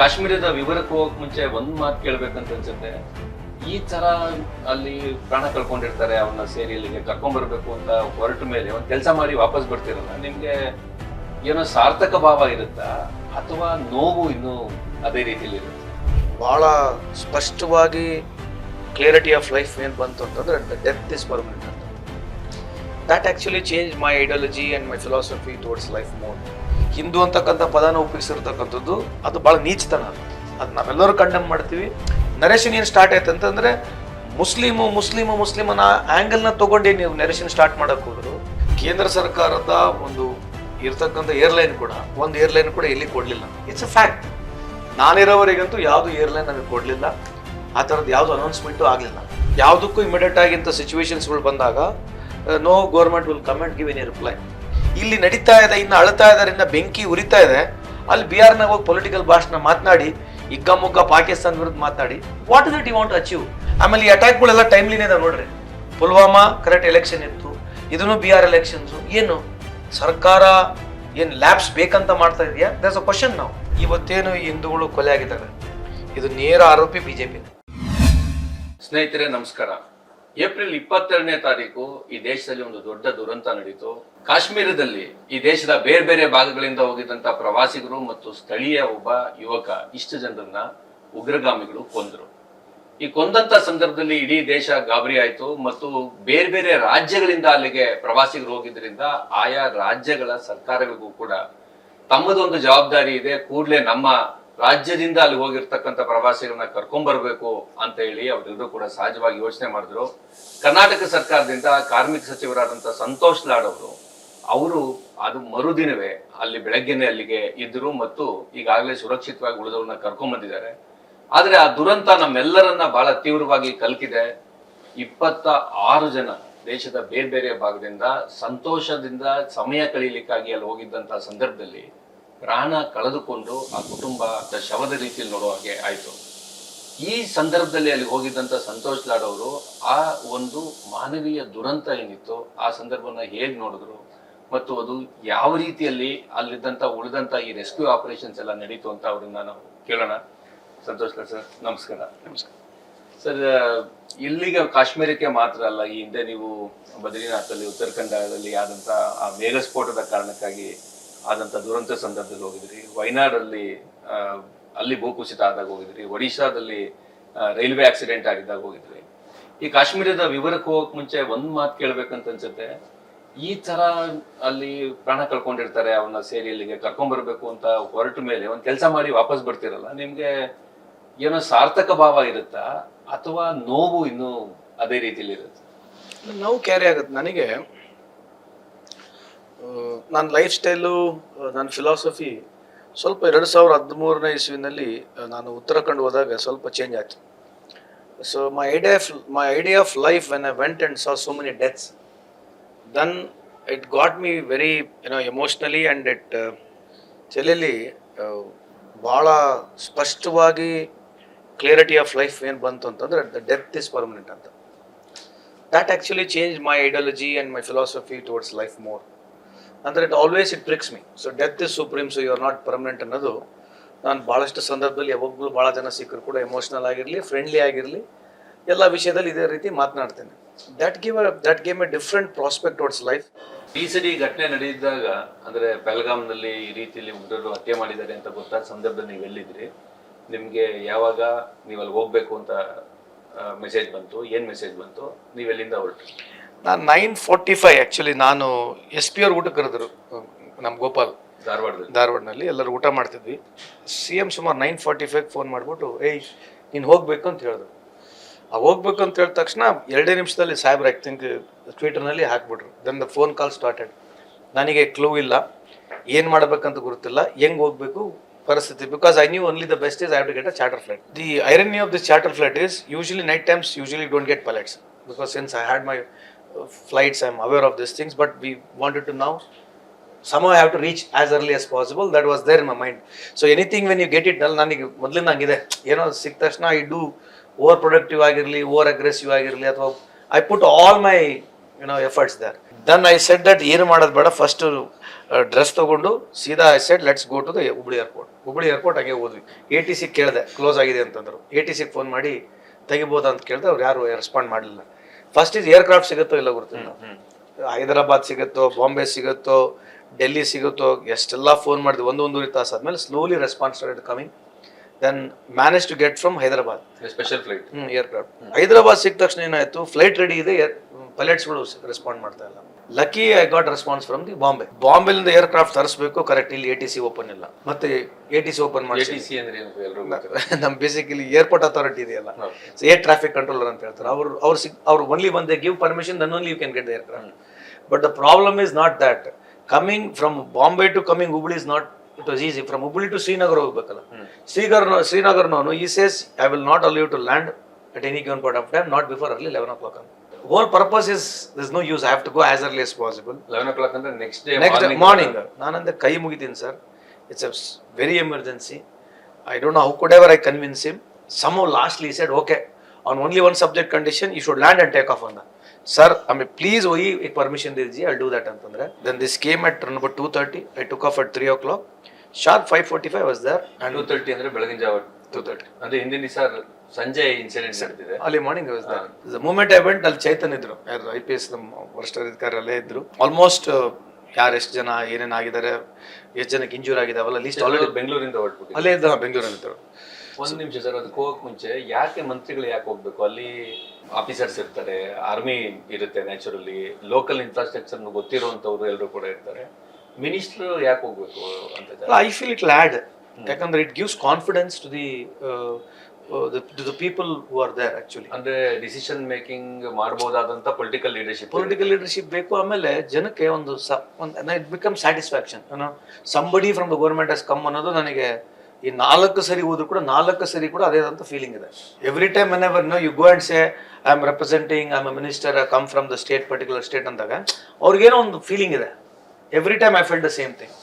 ಕಾಶ್ಮೀರದ ವಿವರಕ್ಕೆ ಹೋಗಕ್ ಮುಂಚೆ ಒಂದ್ ಮಾತು ಕೇಳ್ಬೇಕಂತ ಅನ್ಸುತ್ತೆ. ಈ ತರ ಅಲ್ಲಿ ಪ್ರಾಣ ಕಳ್ಕೊಂಡಿರ್ತಾರೆ, ಅವನ್ನ ಸೇರಿ ಇಲ್ಲಿಗೆ ಕರ್ಕೊಂಡ್ ಬರ್ಬೇಕು ಅಂತ ಹೊರಟ ಮೇಲೆ ಒಂದ್ ಕೆಲಸ ಮಾಡಿ ವಾಪಸ್ ಬರ್ತಿರಲ್ಲ, ನಿಮ್ಗೆ ಏನೋ ಸಾರ್ಥಕ ಭಾವ ಇರುತ್ತಾ ಅಥವಾ ನೋವು ಇನ್ನೂ ಅದೇ ರೀತಿಲಿ ಇರುತ್ತೆ? ಬಹಳ ಸ್ಪಷ್ಟವಾಗಿ ಕ್ಲಿಯರಿಟಿ ಆಫ್ ಲೈಫ್ ಏನು ಬಂತು ಅಂತಂದ್ರೆ ಡೆತ್ ಇಸ್ ಪರ್ಮನೆಂಟ್ ಅಂತ. That actually change my ideology and my philosophy towards life more. Hindu ಅಂತಕ್ಕಂಥ ಪದನ ಉಪಯೋಗಿಸಿರ್ತಕ್ಕಂಥದ್ದು ಅದು ಭಾಳ ನೀಚತನ. ಅದು ನಾವೆಲ್ಲರೂ ಕಂಡೆಮ್ ಮಾಡ್ತೀವಿ. ನರೇಷನ್ ಏನು ಸ್ಟಾರ್ಟ್ ಆಯ್ತು ಅಂತಂದ್ರೆ ಮುಸ್ಲಿಮನ ಆ್ಯಂಗಲ್ನ ತೊಗೊಂಡು ನೀವು ನರೇಷನ್ ಸ್ಟಾರ್ಟ್ ಮಾಡಕ್ಕೆ ಹೋದ್ರು. ಕೇಂದ್ರ ಸರ್ಕಾರದ ಒಂದು ಇರ್ತಕ್ಕಂಥ ಏರ್ಲೈನ್ ಕೂಡ ಒಂದು ಏರ್ಲೈನ್ ಕೂಡ ಎಲ್ಲಿ ಕೊಡಲಿಲ್ಲ. It's a fact. ನಾನಿರೋವರೆಗಂತೂ ಯಾವುದು ಏರ್ಲೈನ್ ನಮಗೆ ಕೊಡಲಿಲ್ಲ. ಆ ಥರದ್ದು ಯಾವುದು ಅನೌನ್ಸ್ಮೆಂಟು ಆಗಲಿಲ್ಲ. ಯಾವುದಕ್ಕೂ ಇಮಿಡಿಯೇಟ್ ಆಗಿಂಥ ಸಿಚುವೇಶನ್ಸ್ಗಳು ಬಂದಾಗ no government will come and give any reply. ಇಲ್ಲಿ ನಡೀತಾ ಇದೆ, ಇನ್ನು ಅಳ್ತಾ ಇದ್ದಾರೆ, ಇನ್ನು ಬೆಂಕಿ ಉರಿತಾ ಇದೆ, ಅಲ್ಲಿ ಬಿಹಾರ್ನಾಗ ಹೋಗಿ ಪೊಲಿಟಿಕಲ್ ಭಾಷಣ ಮಾತನಾಡಿ ಹಿಗ್ಗಮುಗ್ಗ ಪಾಕಿಸ್ತಾನ ವಿರುದ್ಧ ಮಾತನಾಡಿ what is it you want to achieve? ಆಮೇಲೆ ಈ ಅಟ್ಯಾಕ್ಗಳೆಲ್ಲ ಟೈಮ್ಲಿನೇ ಇದಾವೆ ನೋಡ್ರಿ. ಪುಲ್ವಾಮಾ ಕರೆಕ್ಟ್ ಎಲೆಕ್ಷನ್ ಇತ್ತು, ಇದನ್ನು ಬಿಹಾರ್ ಎಲೆಕ್ಷನ್ಸು. ಏನು ಸರ್ಕಾರ ಏನು ಲ್ಯಾಬ್ಸ್ ಬೇಕಂತ ಮಾಡ್ತಾ ಇದೆಯಾ? ದರ್ಸ್ ಅ ಕ್ವಶನ್. ನಾವು ಇವತ್ತೇನು ಹಿಂದೂಗಳು ಕೊಲೆ ಆಗಿದ್ದಾರೆ, ಇದು ನೇರ ಆರೋಪಿ ಬಿಜೆಪಿ. ಸ್ನೇಹಿತರೆ ನಮಸ್ಕಾರ. ಏಪ್ರಿಲ್ 22ನೇ ತಾರೀಕು ಈ ದೇಶದಲ್ಲಿ ಒಂದು ದೊಡ್ಡ ದುರಂತ ನಡೀತು. ಕಾಶ್ಮೀರದಲ್ಲಿ ಈ ದೇಶದ ಬೇರೆ ಬೇರೆ ಭಾಗಗಳಿಂದ ಹೋಗಿದ್ದಂತ ಪ್ರವಾಸಿಗರು ಮತ್ತು ಸ್ಥಳೀಯ ಒಬ್ಬ ಯುವಕ ಇಷ್ಟು ಜನರನ್ನ ಉಗ್ರಗಾಮಿಗಳು ಕೊಂದ್ರು. ಈ ಕೊಂದಂತ ಸಂದರ್ಭದಲ್ಲಿ ಇಡೀ ದೇಶ ಗಾಬರಿ ಆಯ್ತು ಮತ್ತು ಬೇರೆ ಬೇರೆ ರಾಜ್ಯಗಳಿಂದ ಅಲ್ಲಿಗೆ ಪ್ರವಾಸಿಗರು ಹೋಗಿದ್ರಿಂದ ಆಯಾ ರಾಜ್ಯಗಳ ಸರ್ಕಾರಗಳಿಗೂ ಕೂಡ ತಮ್ಮದೊಂದು ಜವಾಬ್ದಾರಿ ಇದೆ. ಕೂಡಲೇ ನಮ್ಮ ರಾಜ್ಯದಿಂದ ಅಲ್ಲಿ ಹೋಗಿರ್ತಕ್ಕಂಥ ಪ್ರವಾಸಿಗರನ್ನ ಕರ್ಕೊಂಡ್ ಬರ್ಬೇಕು ಅಂತ ಹೇಳಿ ಅವರೆಲ್ಲರೂ ಕೂಡ ಸಹಜವಾಗಿ ಯೋಚನೆ ಮಾಡಿದ್ರು. ಕರ್ನಾಟಕ ಸರ್ಕಾರದಿಂದ ಕಾರ್ಮಿಕ ಸಚಿವರಾದಂತ ಸಂತೋಷ್ ಲಾಡ್ ಅವರು ಅದು ಮರುದಿನವೇ ಅಲ್ಲಿ ಬೆಳಗ್ಗೆನೆ ಅಲ್ಲಿಗೆ ಇದ್ರು ಮತ್ತು ಈಗಾಗಲೇ ಸುರಕ್ಷಿತವಾಗಿ ಉಳಿದವ್ರನ್ನ ಕರ್ಕೊಂಡ್ ಬಂದಿದ್ದಾರೆ. ಆದ್ರೆ ಆ ದುರಂತ ನಮ್ಮೆಲ್ಲರನ್ನ ಬಹಳ ತೀವ್ರವಾಗಿ ಕಲ್ಕಿದೆ. 26 ಜನ ದೇಶದ ಬೇರೆ ಬೇರೆ ಭಾಗದಿಂದ ಸಂತೋಷದಿಂದ ಸಮಯ ಕಳೀಲಿಕ್ಕಾಗಿ ಅಲ್ಲಿ ಹೋಗಿದ್ದಂತ ಸಂದರ್ಭದಲ್ಲಿ ಪ್ರಾಣ ಕಳೆದುಕೊಂಡು ಆ ಕುಟುಂಬ ಶವದ ರೀತಿಯಲ್ಲಿ ನೋಡುವ ಹಾಗೆ ಆಯ್ತು. ಈ ಸಂದರ್ಭದಲ್ಲಿ ಅಲ್ಲಿ ಹೋಗಿದ್ದಂತ ಸಂತೋಷ್ ಲಾಡ್ ಅವರು ಆ ಒಂದು ಮಾನವೀಯ ದುರಂತ ಏನಿತ್ತು ಆ ಸಂದರ್ಭನ ಹೇಗ್ ನೋಡಿದ್ರು ಮತ್ತು ಅದು ಯಾವ ರೀತಿಯಲ್ಲಿ ಅಲ್ಲಿದ್ದಂತ ಉಳಿದಂತ ಈ ರೆಸ್ಕ್ಯೂ ಆಪರೇಷನ್ಸ್ ಎಲ್ಲ ನಡೀತು ಅಂತ ಅವ್ರನ್ನ ನಾವು ಕೇಳೋಣ. ಸಂತೋಷ್ ಲಾಡ್ ಸರ್ ನಮಸ್ಕಾರ. ನಮಸ್ಕಾರ ಸರ್. ಇಲ್ಲಿಗೆ ಕಾಶ್ಮೀರಕ್ಕೆ ಮಾತ್ರ ಅಲ್ಲ, ಈ ಹಿಂದೆ ನೀವು ಬದ್ರಿನಾಥಲ್ಲಿ ಉತ್ತರಾಖಂಡದಲ್ಲಿ ಆದಂತ ಆ ಮೇಘಸ್ಫೋಟದ ಕಾರಣಕ್ಕಾಗಿ ಆದಂತ ದುರಂತ ಸಂದರ್ಭದಲ್ಲಿ ಹೋಗಿದ್ರಿ. ವಯನಾಡಲ್ಲಿ ಅಲ್ಲಿ ಭೂಕುಸಿತ ಆದಾಗ ಹೋಗಿದ್ರಿ. ಒಡಿಶಾದಲ್ಲಿ ರೈಲ್ವೆ ಆಕ್ಸಿಡೆಂಟ್ ಆಗಿದ್ದಾಗ ಹೋಗಿದ್ರಿ. ಈ ಕಾಶ್ಮೀರದ ವಿವರಕ್ಕೆ ಹೋಗಕ್ ಮುಂಚೆ ಒಂದ್ ಮಾತು ಕೇಳ್ಬೇಕಂತ ಅನ್ಸುತ್ತೆ. ಈ ತರ ಅಲ್ಲಿ ಪ್ರಾಣ ಕಳ್ಕೊಂಡಿರ್ತಾರೆ, ಅವನ್ನ ಸೇರಿ ಇಲ್ಲಿಗೆ ಕರ್ಕೊಂಡ್ ಬರ್ಬೇಕು ಅಂತ ಹೊರಟ ಮೇಲೆ ಒಂದ್ ಕೆಲಸ ಮಾಡಿ ವಾಪಸ್ ಬರ್ತಿರಲ್ಲ, ನಿಮ್ಗೆ ಏನೋ ಸಾರ್ಥಕ ಭಾವ ಇರುತ್ತಾ ಅಥವಾ ನೋವು ಇನ್ನೂ ಅದೇ ರೀತಿಲಿ ಇರುತ್ತೆ? ನೋವು ಕ್ಯಾರಿ ಆಗುತ್ತೆ. ನನಗೆ ನನ್ನ ಲೈಫ್ ಸ್ಟೈಲು, ನನ್ನ ಫಿಲಾಸಫಿ ಸ್ವಲ್ಪ 2013ನೇ ಇಸ್ವಿನಲ್ಲಿ ನಾನು ಉತ್ತರಾಖಂಡ್ ಹೋದಾಗ ಸ್ವಲ್ಪ ಚೇಂಜ್ ಆಯಿತು. So my idea of life when I went and saw so many deaths, then it got me very emotionally and it ಚೆಲ್ಲಿ ಭಾಳ ಸ್ಪಷ್ಟವಾಗಿ ಕ್ಲಿಯರಿಟಿ ಆಫ್ ಲೈಫ್ ಏನು ಬಂತು ಅಂತಂದರೆ ಡೆತ್ ಇಸ್ ಪರ್ಮನೆಂಟ್ ಅಂತ. That actually change my ideology and my philosophy towards life more. ಅಂದರೆ it pricks me. So death is supreme, so you are not permanent ಅನ್ನೋದು ನಾನು ಭಾಳಷ್ಟು ಸಂದರ್ಭದಲ್ಲಿ ಯಾವಾಗಲೂ ಭಾಳ ಜನ ಸಿಕ್ಕರು ಕೂಡ ಎಮೋಷ್ನಲ್ ಆಗಿರಲಿ, ಫ್ರೆಂಡ್ಲಿ ಆಗಿರಲಿ, ಎಲ್ಲ ವಿಷಯದಲ್ಲಿ ಇದೇ ರೀತಿ ಮಾತನಾಡ್ತೇನೆ. That game a different prospect towards life. ಈ ಸರಿ ಘಟನೆ ನಡೆದಿದ್ದಾಗ ಅಂದ್ರೆ ಪಹಲ್ಗಾಮ್ನಲ್ಲಿ ಈ ರೀತಿಯಲ್ಲಿ ಉಗ್ರರು ಹತ್ಯೆ ಮಾಡಿದ್ದಾರೆ ಅಂತ ಗೊತ್ತಾದ ಸಂದರ್ಭದಲ್ಲಿ ನೀವು ಎಲ್ಲಿದ್ರಿ? ನಿಮ್ಗೆ ಯಾವಾಗ ನೀವು ಅಲ್ಲಿ ಹೋಗ್ಬೇಕು ಅಂತ ಮೆಸೇಜ್ ಬಂತು? ಏನ್ ಮೆಸೇಜ್ ಬಂತು? ನೀವು ಎಲ್ಲಿಂದ ಹೊರಟ್ರಿ? ನಾನು 9:45 ಆ್ಯಕ್ಚುಲಿ ನಾನು SP ಅವ್ರು ಊಟಕ್ಕೆ ಕರೆದ್ರು. ನಮ್ಮ ಗೋಪಾಲ್ ಧಾರವಾಡನಲ್ಲಿ ಎಲ್ಲರೂ ಊಟ ಮಾಡ್ತಿದ್ವಿ. CM ಸುಮಾರು 9:45 ಫೋನ್ ಮಾಡಿಬಿಟ್ಟು ನೀನು ಹೋಗ್ಬೇಕು ಅಂತ ಹೇಳಿದ್ರು. ಹೋಗ್ಬೇಕು ಅಂತ ಹೇಳಿದ ತಕ್ಷಣ 2 ನಿಮಿಷದಲ್ಲಿ ಸಾಹೇಬ್ರು ಐ ಥಿಂಕ್ ಟ್ವಿಟರ್ನಲ್ಲಿ ಹಾಕ್ಬಿಟ್ರು. Then the phone call started. ನನಗೆ ಕ್ಲೂ ಇಲ್ಲ, ಏನು ಮಾಡಬೇಕಂತ ಗೊತ್ತಿಲ್ಲ, ಹೆಂಗೆ ಹೋಗಬೇಕು ಪರಿಸ್ಥಿತಿ. Because I knew only the best is I have to get a charter flight. The irony of this charter flight is usually night times usually don't get pilots because since I had my flights, I am aware of these things, but we wanted to now somehow I have to reach as early as possible. That was there in my mind. So anything when you get it done, ನನಗೆ ಮೊದಲಿಂದ ಹಂಗಿದೆ, ಏನೋ ಸಿಕ್ಕ ತಕ್ಷಣ I do over productive ಆಗಿರಲಿ, over aggressive ಆಗಿರಲಿ, ಅಥವಾ I put all my efforts there. Then I said that ಏನು ಮಾಡೋದು ಬೇಡ, ಫಸ್ಟ್ ಡ್ರೆಸ್ ತೊಗೊಂಡು ಸೀದಾ I said let's go to the Hubli airport ಹಂಗೆ ಹೋದ್ವಿ. ATC ಕೇಳಿದೆ ಕ್ಲೋಸ್ ಆಗಿದೆ ಅಂತಂದರು. ATCಗೆ ಫೋನ್ ಮಾಡಿ ತೆಗಿಬೋದಾ ಅಂತ ಕೇಳಿದೆ, ಅವ್ರು ಯಾರು ರೆಸ್ಪಾಂಡ್ ಮಾಡಲಿಲ್ಲ. ಫಸ್ಟ್ ಇದು ಏರ್ಕ್ರಾಫ್ಟ್ ಸಿಗುತ್ತೋ ಇಲ್ಲ ಗೊತ್ತಿಲ್ಲ, ಹೈದರಾಬಾದ್ ಸಿಗುತ್ತೋ, ಬಾಂಬೆ ಸಿಗುತ್ತೋ, ಡೆಲ್ಲಿ ಸಿಗುತ್ತೋ, ಎಷ್ಟೆಲ್ಲ ಫೋನ್ ಮಾಡಿದ್ವಿ. ಒಂದೂವರೆ ತಾಸು ಆದಮೇಲೆ slowly response started coming. Then manage to get from Hyderabad special flight aircraft. Hyderabad ಸಿಕ್ಕ ತಕ್ಷಣ ಏನಾಯ್ತು, ಫ್ಲೈಟ್ ರೆಡಿ ಇದೆ, ಪೈಲಟ್ಸ್ಗಳು ರೆಸ್ಪಾಂಡ್ ಮಾಡ್ತಾ ಇಲ್ಲ. Lucky I got response from the ಬಾಂಬೆಲಿಂದ ಏರ್ಕ್ರಾಫ್ಟ್ ತರಿಸಬೇಕು, ಕರೆಕ್ಟ್ ಇಲ್ಲಿ ATC ಓಪನ್ ಇಲ್ಲ. ಮತ್ತೆ ATC ಓಪನ್ ಮಾಡಿ ATC ಅಂದ್ರೆ ಏನು ಎಲ್ರಿಗೂ ನಮ್ ಬೇಸಿಕಲಿ ಏರ್ಪೋರ್ಟ್ ಅಥಾರಿಟಿ ಇದೆಯಲ್ಲ, ಏರ್ ಟ್ರಾಫಿಕ್ ಕಂಟ್ರೋಲರ್ ಅಂತ ಹೇಳ್ತಾರೆ. ಅವ್ರು only one they give permission, then only you can get the aircraft. But the problem is not that. Coming from Bombay to coming Hubli is not, it was easy. From Hubli to Srinagar ಹೋಗ್ಬೇಕಲ್ಲ, ಶ್ರೀನಗರ್ನವನು ಈ says I will not allow you to land at any given point of time, not before early 11 o'clock. Whole purpose is there's no use, I have to go as early as possible. 11 o'clock ಅಂದ್ರೆ next day morning. ನಾನಂದೆ ಕೈ ಮುಗಿತೀನಿ sir, it's a very emergency. I don't know how could ever I convince him. Somehow lastly he said okay, on only one subject condition, you should land and take off on that. Sir, I mean please wohi ek permission diji, I'll do that antandre. Then this came at around about 2:30. I took off at 3 o'clock. Sharp 5:45 was there. And 2:30 ಅಂದ್ರೆ ಬೆಳಗಿನ ಜಾವ 2:30 ಅಂದ್ರೆ ಹಿಂದಿನ ದಿವಸ ಸಂಜೆ incident ನಡೆದಿದೆ. ಅಲ್ಲಿ morning was there. The moment I went, ಅಲ್ಲಿ ಚೈತನ್ ಇದ್ರು, IPS ನಮ್ಮ ವರಿಷ್ಠ ಅಧಿಕಾರಿ ಅಲ್ಲೇ ಇದ್ರು. ಆಲ್ಮೋಸ್ಟ್ ಯಾರು ಎಷ್ಟು ಜನ ಏನೇನು ಆಗಿದ್ದಾರೆ, ಎಷ್ಟು ಜನಕ್ಕೆ ಇಂಜೂರ್ ಆಗಿದೆ ಅವೆಲ್ಲ ಲೀಸ್ಟ್ ಆಲ್ರೆಡಿ ಬೆಂಗಳೂರಿಂದ ಹೊರಟ್ಬಿಟ್ಟು ಅಲ್ಲೇ ಇದ್ದ. ಬೆಂಗಳೂರಲ್ಲಿ ಇದ್ರು. ಒಂದು ನಿಮಿಷ ಸರ್, ಅದಕ್ಕೆ ಹೋಗಕ್ಕೆ ಮುಂಚೆ ಯಾಕೆ ಮಂತ್ರಿಗಳು ಯಾಕೆ ಹೋಗ್ಬೇಕು? ಅಲ್ಲಿ ಆಫೀಸರ್ಸ್ ಇರ್ತಾರೆ, ಆರ್ಮಿ ಇರುತ್ತೆ, ನ್ಯಾಚುರಲಿ ಲೋಕಲ್ ಇನ್ಫ್ರಾಸ್ಟ್ರಕ್ಚರ್ ಗೊತ್ತಿರುವಂತವ್ರು ಎಲ್ಲರೂ ಕೂಡ ಇರ್ತಾರೆ. ಮಿನಿಸ್ಟರ್ ಯಾಕೆ ಹೋಗ್ಬೇಕು ಅಂತ ಐ ಫೀಲ್ ಇಟ್ ಲ್ಯಾಡ್. ಯಾಕಂದ್ರೆ it gives confidence to the the people who are there actually. ಅಂದ್ರೆ ಡಿಸಿಷನ್ ಮೇಕಿಂಗ್ ಮಾಡಬಹುದಾದಂತ ಪೊಲಿಟಿಕಲ್ ಲೀಡರ್ಶಿಪ್ ಬೇಕು. ಆಮೇಲೆ ಜನಕ್ಕೆ ಒಂದು it become satisfaction, somebody from the government has come ಅನ್ನೋದು ನನಗೆ ಈ 4 ಸರಿ ಹೋದ್ರು ಕೂಡ 4 ಸರಿ ಕೂಡ ಅದೇ ಅಂತ ಫೀಲಿಂಗ್ ಇದೆ. Every time whenever you go and say I am representing, I am a minister, I come from the state, particular state ಅಂದಾಗ ಅವ್ರಿಗೇನೋ ಒಂದು ಫೀಲಿಂಗ್ ಇದೆ. Every time I felt the same thing.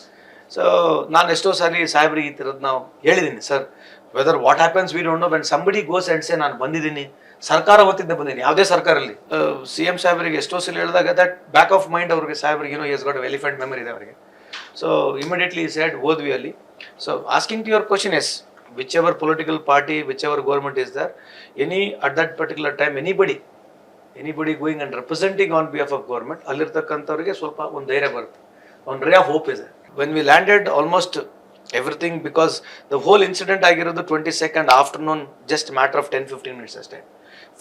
So ನಾನು ಎಷ್ಟೋ ಸಾರಿ ಸಾಹೇಬ್ರಿಗೆ ಈ ಥರದ್ದು ನಾವು ಹೇಳಿದ್ದೀನಿ, sir whether what happens we don't know, when somebody goes and say ನಾನು ಬಂದಿದ್ದೀನಿ, ಸರ್ಕಾರ ಒತ್ತಿದ್ದೆ ಬಂದಿದ್ದೀನಿ, ಯಾವುದೇ ಸರ್ಕಾರಲ್ಲಿ CM ಸಾಹೇಬ್ರಿಗೆ ಎಷ್ಟೋ ಸಲ ಹೇಳಿದಾಗ ದಟ್ ಬ್ಯಾಕ್ ಆಫ್ ಮೈಂಡ್ ಅವ್ರಿಗೆ ಸಾಹೇಬ್ರಿಗೆ ಈಸ್ ಗಾಟ್ ಎಲಿಫೆಂಟ್ ಮೆಮರಿ ಇದೆ ಅವರಿಗೆ. ಸೊ ಇಮಿಡಿಯೇಟ್ಲಿ ಸೆಡ್ ಹೋದ್ವಿ ಅಲ್ಲಿ. So asking to your question, yes, which ever political party, which ever government is there, at that particular time anybody going and representing on behalf of government, ಅಲ್ಲಿರ್ತಕ್ಕಂಥವ್ರಿಗೆ ಸ್ವಲ್ಪ ಒಂದು ಧೈರ್ಯ ಬರುತ್ತೆ, ಒಂದು ರೇ ಆಫ್ ಹೋಪ್ ಇದೆ. When we landed almost everything, because the whole incident ಆಗಿರೋದು 22nd afternoon, just matter of 10-15 minutes ಅಷ್ಟೇ.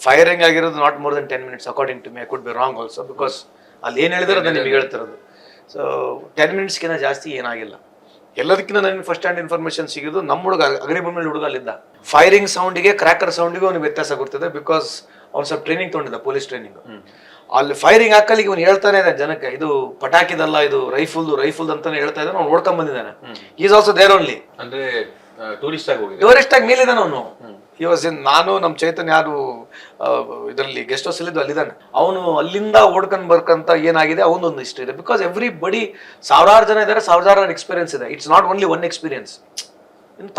Firing ಆಗಿರೋದು not more than 10 minutes according to me. I could be wrong also, because ಅಲ್ಲಿ ಏನು ಹೇಳಿದ್ರೆ ಅದನ್ನ ನಿಮಗೆ ಹೇಳ್ತಿರೋದು. ಸೊ 10 minutesಗಿಂತ ಜಾಸ್ತಿ ಏನಾಗಿಲ್ಲ. ಎಲ್ಲದಕ್ಕಿಂತ ನನಗೆ ಫಸ್ಟ್ ಹ್ಯಾಂಡ್ ಇನ್ಫಾರ್ಮೇಶನ್ ಸಿಗೋದು ನಮ್ಮ ಹುಡುಗ ಅಗ್ರಿಬೊಮ್ಮೆ ಹುಡುಗ ಅಲ್ಲಿದ್ದ. ಫೈರಿಂಗ್ ಸೌಂಡಿಗೆ ಕ್ರ್ಯಾಕರ್ ಸೌಂಡಿಗೆ ಅವ್ನಿಗೆ ವ್ಯತ್ಯಾಸ ಗೊತ್ತಿದೆ, ಬಿಕಾಸ್ ಅವ್ನು ಸ್ವಲ್ಪ ಟ್ರೈನಿಂಗ್ ತೊಗೊಂಡಿದ್ದ, ಪೊಲೀಸ್ ಟ್ರೈನಿಂಗ್. ಅಲ್ಲಿ ಫೈರಿಂಗ್ ಹಾಕಲಿಕ್ಕೆ ಇವನು ಹೇಳ್ತಾನೆ ಇದೆ ಜನಕ್ಕೆ, ಇದು ಪಟಾಕಿದಲ್ಲ, ಇದು ರೈಫಲ್ ಅಂತಾನೆ ಹೇಳ್ತಾ ಇದ್ದಾನೆ. ಅವ್ನು ಓಡ್ಕೊಂಡ್ ಬಂದಿದ್ದಾನೆ. Is also there only. ಅಂದ್ರೆ ಟೂರಿಸ್ಟ್ ಆಗಿ ಮೇಲಿದ್ದಾನೆ ಅವನು. ನಾನು ನಮ್ಮ ಚೈತನ್ಯ ಯಾರು ಇದರಲ್ಲಿ ಗೆಸ್ಟ್ ಹೌಸ್ ಅಲ್ಲಿದ್ದು ಅಲ್ಲಿದ್ದಾನೆ. ಅವನು ಅಲ್ಲಿಂದ ಓಡ್ಕೊಂಡ್ ಬರ್ಕಂತ ಏನಾಗಿದೆ ಅವನೊಂದು ಇಷ್ಟ ಇದೆ. ಬಿಕಾಸ್ ಎವ್ರಿ ಬಡಿ, ಸಾವಿರಾರು ಜನ ಇದ್ದಾರೆ, ಸಾವಿರಾರು ಎಕ್ಸ್ಪೀರಿಯನ್ಸ್ ಇದೆ. It's not only one experience.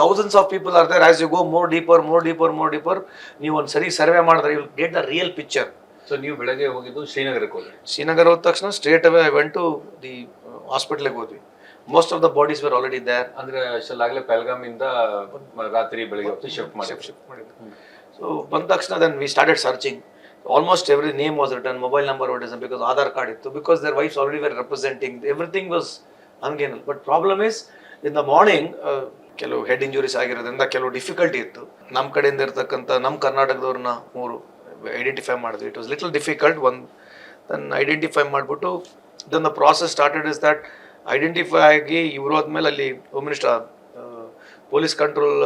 Thousands of people are there. As you go more deeper, ನೀವು ಒಂದು ಸರಿ ಸರ್ವೆ ಮಾಡಿದ್ರೆ you get the real picture. So ನೀವು ಬೆಳಗ್ಗೆ ಹೋಗಿದ್ದು ಶ್ರೀನಗರಕ್ಕೆ ಹೋದ್ರಿ. ಶ್ರೀನಗರ ಹೋದ ತಕ್ಷಣ straight away I went to the ಹಾಸ್ಪಿಟಲ್ಗೆ ಹೋದ್ವಿ. Most of the bodies were already there. ಅಂದ್ರೆ ಅಷ್ಟಲ್ಲಾಗಲೇ ಪೆಲ್ಗಾಮ್ ಇಂದ ರಾತ್ರಿ ಬೆಳಗ್ಗೆ ಹೊತ್ತು ಶಿಫ್ಟ್ ಮಾಡಿದ್ವಿ. ಸೊ ಬಂದ ತಕ್ಷಣ then we started searching. Almost every name was return, mobile number what is, because Aadhaar card ಇತ್ತು, because their wives already were representing, everything was ಹಂಗೇನಲ್ಲ. But problem is in the morning ಕೆಲವು head injuries ಆಗಿರೋದ್ರಿಂದ ಕೆಲವು difficulty ಇತ್ತು. ನಮ್ಮ ಕಡೆಯಿಂದ ಇರ್ತಕ್ಕಂಥ ನಮ್ಮ ಕರ್ನಾಟಕದವ್ರನ್ನ 3 ಐಡೆಂಟಿಫೈ ಮಾಡಿದ್ವಿ. It was little difficult. Then identify ಮಾಡಿಬಿಟ್ಟು then the process started is that identify ಆಗಿ ಇವರು ಆದ್ಮೇಲೆ ಅಲ್ಲಿ ಹೋಮ್ ಮಿನಿಸ್ಟರ್ ಪೊಲೀಸ್ ಕಂಟ್ರೋಲ್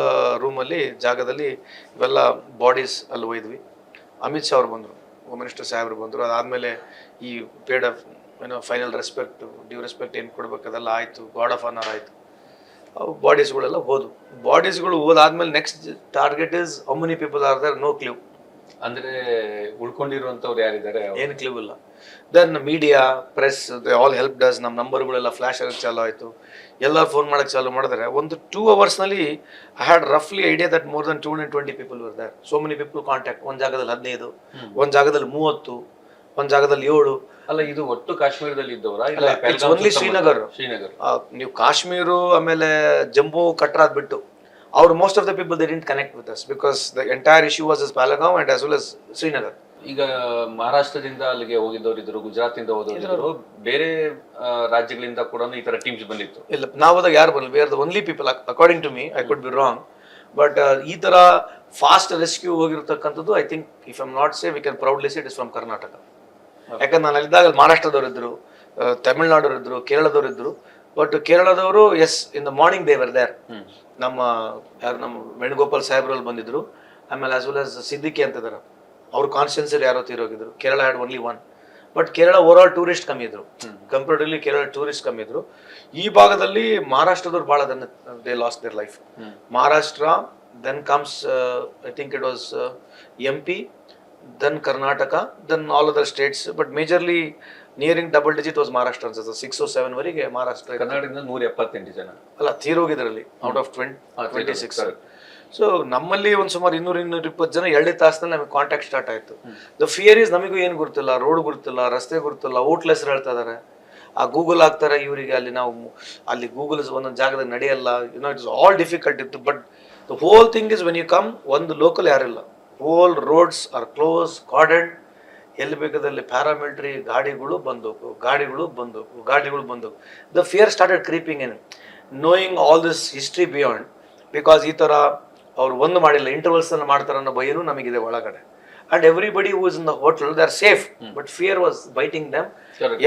ರೂಮಲ್ಲಿ ಜಾಗದಲ್ಲಿ ಇವೆಲ್ಲ ಬಾಡೀಸ್ ಅಲ್ಲಿ ಒಯ್ದ್ವಿ. ಅಮಿತ್ ಶಾ ಅವ್ರು ಬಂದರು, ಹೋಮ್ ಮಿನಿಸ್ಟರ್ ಸಾಹೇಬ್ರು ಬಂದರು. ಅದಾದಮೇಲೆ ಈ paid of final respect, due respect ಏನು ಕೊಡ್ಬೇಕು ಅದೆಲ್ಲ ಆಯಿತು. ಗಾರ್ಡ್ ಆಫ್ ಆನರ್ ಆಯಿತು. ಬಾಡೀಸ್ಗಳೆಲ್ಲ ಹೋದ್ವು. ಬಾಡೀಸ್ಗಳು ಹೋದಾದ್ಮೇಲೆ next target is how many people are there, no clue. ಅಂದ್ರೆ ಉಳ್ಕೊಂಡಿರುವಂತವ್ರು ಯಾರಿದ್ದಾರೆ ಏನು ಕ್ಲೂ ಇಲ್ಲ. Then media, press, they all help us. ನಮ್ಮ ನಂಬರ್ಗಳೆಲ್ಲ ಫ್ಲಾಶ್ ಆಗೋಕ್ಕೆ ಚಾಲು ಆಯಿತು. ಎಲ್ಲ ಫೋನ್ ಮಾಡೋಕ್ಕೆ ಚಾಲು ಮಾಡಿದ್ರೆ ಒಂದು 2 hours ಐ ಹ್ಯಾಡ್ ರಫ್ಲಿ idea that more than 220 people were there. So many people contact. ಒಂದು ಜಾಗದಲ್ಲಿ 15, ಒಂದು ಜಾಗದಲ್ಲಿ 30, ಒಂದು ಜಾಗದಲ್ಲಿ 7. ಅಲ್ಲ, ಇದು ಒಟ್ಟು ಕಾಶ್ಮೀರದಲ್ಲಿ ಇದ್ದವರಾ? ಅಲ್ಲ, it's only ಶ್ರೀನಗರ್. ಶ್ರೀನಗರ್. ನೀವು ಕಾಶ್ಮೀರು ಆಮೇಲೆ ಜಮ್ಮು ಕಟ್ರಾದ್ ಬಿಟ್ಟು ಅವ್ರು most of the people they didn't connect with us because the entire issue was Pahalgam and as well as Srinagar. ಈಗ ಮಹಾರಾಷ್ಟ್ರದಿಂದ ಅಲ್ಲಿಗೆ ಹೋಗಿದ್ದವರು ಇದ್ರು, ಗುಜರಾತ್ ಇಂದ ಹೋದವರು, ಬೇರೆ ರಾಜ್ಯಗಳಿಂದ ಕೂಡ ಈ ತರ ಟೀಮ್ಸ್ ಬಂದಿತ್ತು. ಇಲ್ಲ, ನಾವಾದಾಗ ಯಾರು ಬರಲ್ಲ. We are the only people according to me, I could be wrong, but ಈ ತರ ಫಾಸ್ಟ್ ರೆಸ್ಕ್ಯೂ ಹೋಗಿರ್ತಕ್ಕಂಥದ್ದು I think if I'm not say we can proudly say it is from Karnataka. ಯಾಕಂದ್ರೆ ನಾನು ಅಲ್ಲಿದ್ದಾಗ ಮಹಾರಾಷ್ಟ್ರದವ್ರು ಇದ್ರು, ತಮಿಳ್ನಾಡವ್ರು ಇದ್ರು, ಕೇರಳದವ್ರು ಇದ್ರು. ಬಟ್ ಕೇರಳದವರು yes in the morning they were there. ನಮ್ಮ ವೇಣುಗೋಪಾಲ್ ಸಾಹೇಬ್ರಲ್ಲಿ ಬಂದಿದ್ರು. ಆಮೇಲೆ ಆಸ್ ವೆಲ್ ಆಸ್ ಸಿದ್ದಿಕಿ ಅಂತಿದ್ದಾರೆ, ಅವ್ರ ಕಾನ್ಸ್ಟಿಟ್ಯೂನ್ಸಿ ಯಾರೋ ತೀರೋಗಿದ್ರು. Kerala had only one. But Kerala over all tourist ಕಮ್ಮಿ ಇದ್ರು, ಕಂಪೇರಿಟಿವ್ಲಿ ಕೇರಳ ಟೂರಿಸ್ಟ್ ಕಮ್ಮಿ ಇದ್ರು. ಈ ಭಾಗದಲ್ಲಿ ಮಹಾರಾಷ್ಟ್ರದವ್ರು ಭಾಳ they lost their life. Maharashtra, then comes I think it was MP, then Karnataka, then all other states, but majorly nearing double digit was Maharashtra. 6 or 7 ವರೆಗೆ ಮಹಾರಾಷ್ಟ್ರ. ಕರ್ನಾಟಕದಿಂದ 178 ಜನ ಅಲ್ಲ ತೀರೋಗಿದ್ರಲ್ಲಿ ಔಟ್ ಆಫ್ 26. ಸೊ ನಮ್ಮಲ್ಲಿ ಒಂದು ಸುಮಾರು 200-220 ಜನ 2 ತಾಸಿನಲ್ಲಿ ನಮಗೆ ಕಾಂಟ್ಯಾಕ್ಟ್ ಸ್ಟಾರ್ಟ್ ಆಯಿತು. ದ ಫಿಯರ್ ಈಸ್ ನಮಗೂ ಏನು ಗುರುತಿಲ್ಲ, ರೋಡ್ ಗುರುತಿಲ್ಲ, ರಸ್ತೆ ಗುರುತಿಲ್ಲ, ಹೋಟ್ಲ್ ಹೆಸರು ಹೇಳ್ತಾ ಇದಾರೆ, ಆ ಗೂಗಲ್ ಹಾಕ್ತಾರೆ ಇವರಿಗೆ. ಅಲ್ಲಿ ಗೂಗಲ್ ಒಂದೊಂದು ಜಾಗದಾಗ ನಡೆಯಲ್ಲ, ಇಟ್ಸ್ ಆಲ್ ಡಿಫಿಕಲ್ಟ್ ಇತ್ತು. But the whole thing is when you come, ಒಂದು ಲೋಕಲ್ ಯಾರಿಲ್ಲ, whole roads are close, cordoned. ಎಲ್ಲಿ ಬೇಕಾದಲ್ಲಿ ಪ್ಯಾರಾಮಿಲಿಟರಿ ಗಾಡಿಗಳು ಬಂದವು. The fear started creeping in, knowing all this history beyond. Because ಈ ಥರ ಅವ್ರು ಒಂದು ಮಾಡಿಲ್ಲ, ಇಂಟರ್ವಲ್ಸ್ ಅನ್ನು ಮಾಡ್ತಾರೆ ಅನ್ನೋ ಭಯನೂ ನಮಗಿದೆ ಒಳಗಡೆ. And everybody who is in the hotel they are safe, but fear was biting them.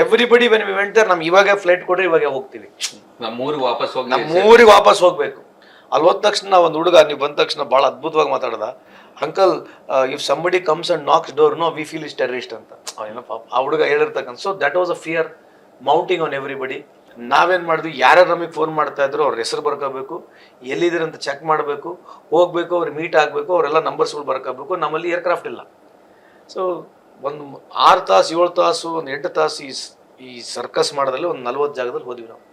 Everybody when we went there, ನಮ್ಗೆ ಇವಾಗ ಫ್ಲೈಟ್ ಕೊಡ್ರಿ, ಇವಾಗ ಹೋಗ್ತೀವಿ, ನಮ್ಮೂರಿಗೆ ವಾಪಸ್ ಹೋಗ್ಬೇಕು. ಅಲ್ಲಿ ಹೋದ ತಕ್ಷಣ ಒಂದು ಹುಡುಗ, ನೀವು ಬಂದ ತಕ್ಷಣ ಭಾಳ ಅದ್ಭುತವಾಗಿ ಮಾತಾಡ್ದ, uncle if somebody comes and knocks door, no we feel is terrorist ಅಂತ ಆ ಹುಡುಗ ಹೇಳಿರ್ತಕ್ಕಂಥ. So that was a fear mounting on everybody. ನಾವೇನು ಮಾಡಿದ್ವಿ, ಯಾರ್ಯಾರು ನಮಗೆ ಫೋನ್ ಮಾಡ್ತಾ ಇದ್ರು ಅವ್ರ ಹೆಸರು ಬರ್ಕೋಬೇಕು, ಎಲ್ಲಿದ್ದೀರಂತ ಚೆಕ್ ಮಾಡಬೇಕು, ಹೋಗ್ಬೇಕು, ಅವ್ರು ಮೀಟ್ ಆಗಬೇಕು, ಅವರೆಲ್ಲ ನಂಬರ್ಸ್ಗಳು ಬರ್ಕೋಬೇಕು. ನಮ್ಮಲ್ಲಿ ಏರ್ಕ್ರಾಫ್ಟ್ ಇಲ್ಲ. ಸೊ ಒಂದು 6 ತಾಸು 7 ತಾಸು ಒಂದು 8 ತಾಸು ಈ ಸರ್ಕಸ್ ಮಾಡೋದ್ರಲ್ಲಿ ಒಂದು 40 ಜಾಗದಲ್ಲಿ ಹೋದ್ವಿ ನಾವು.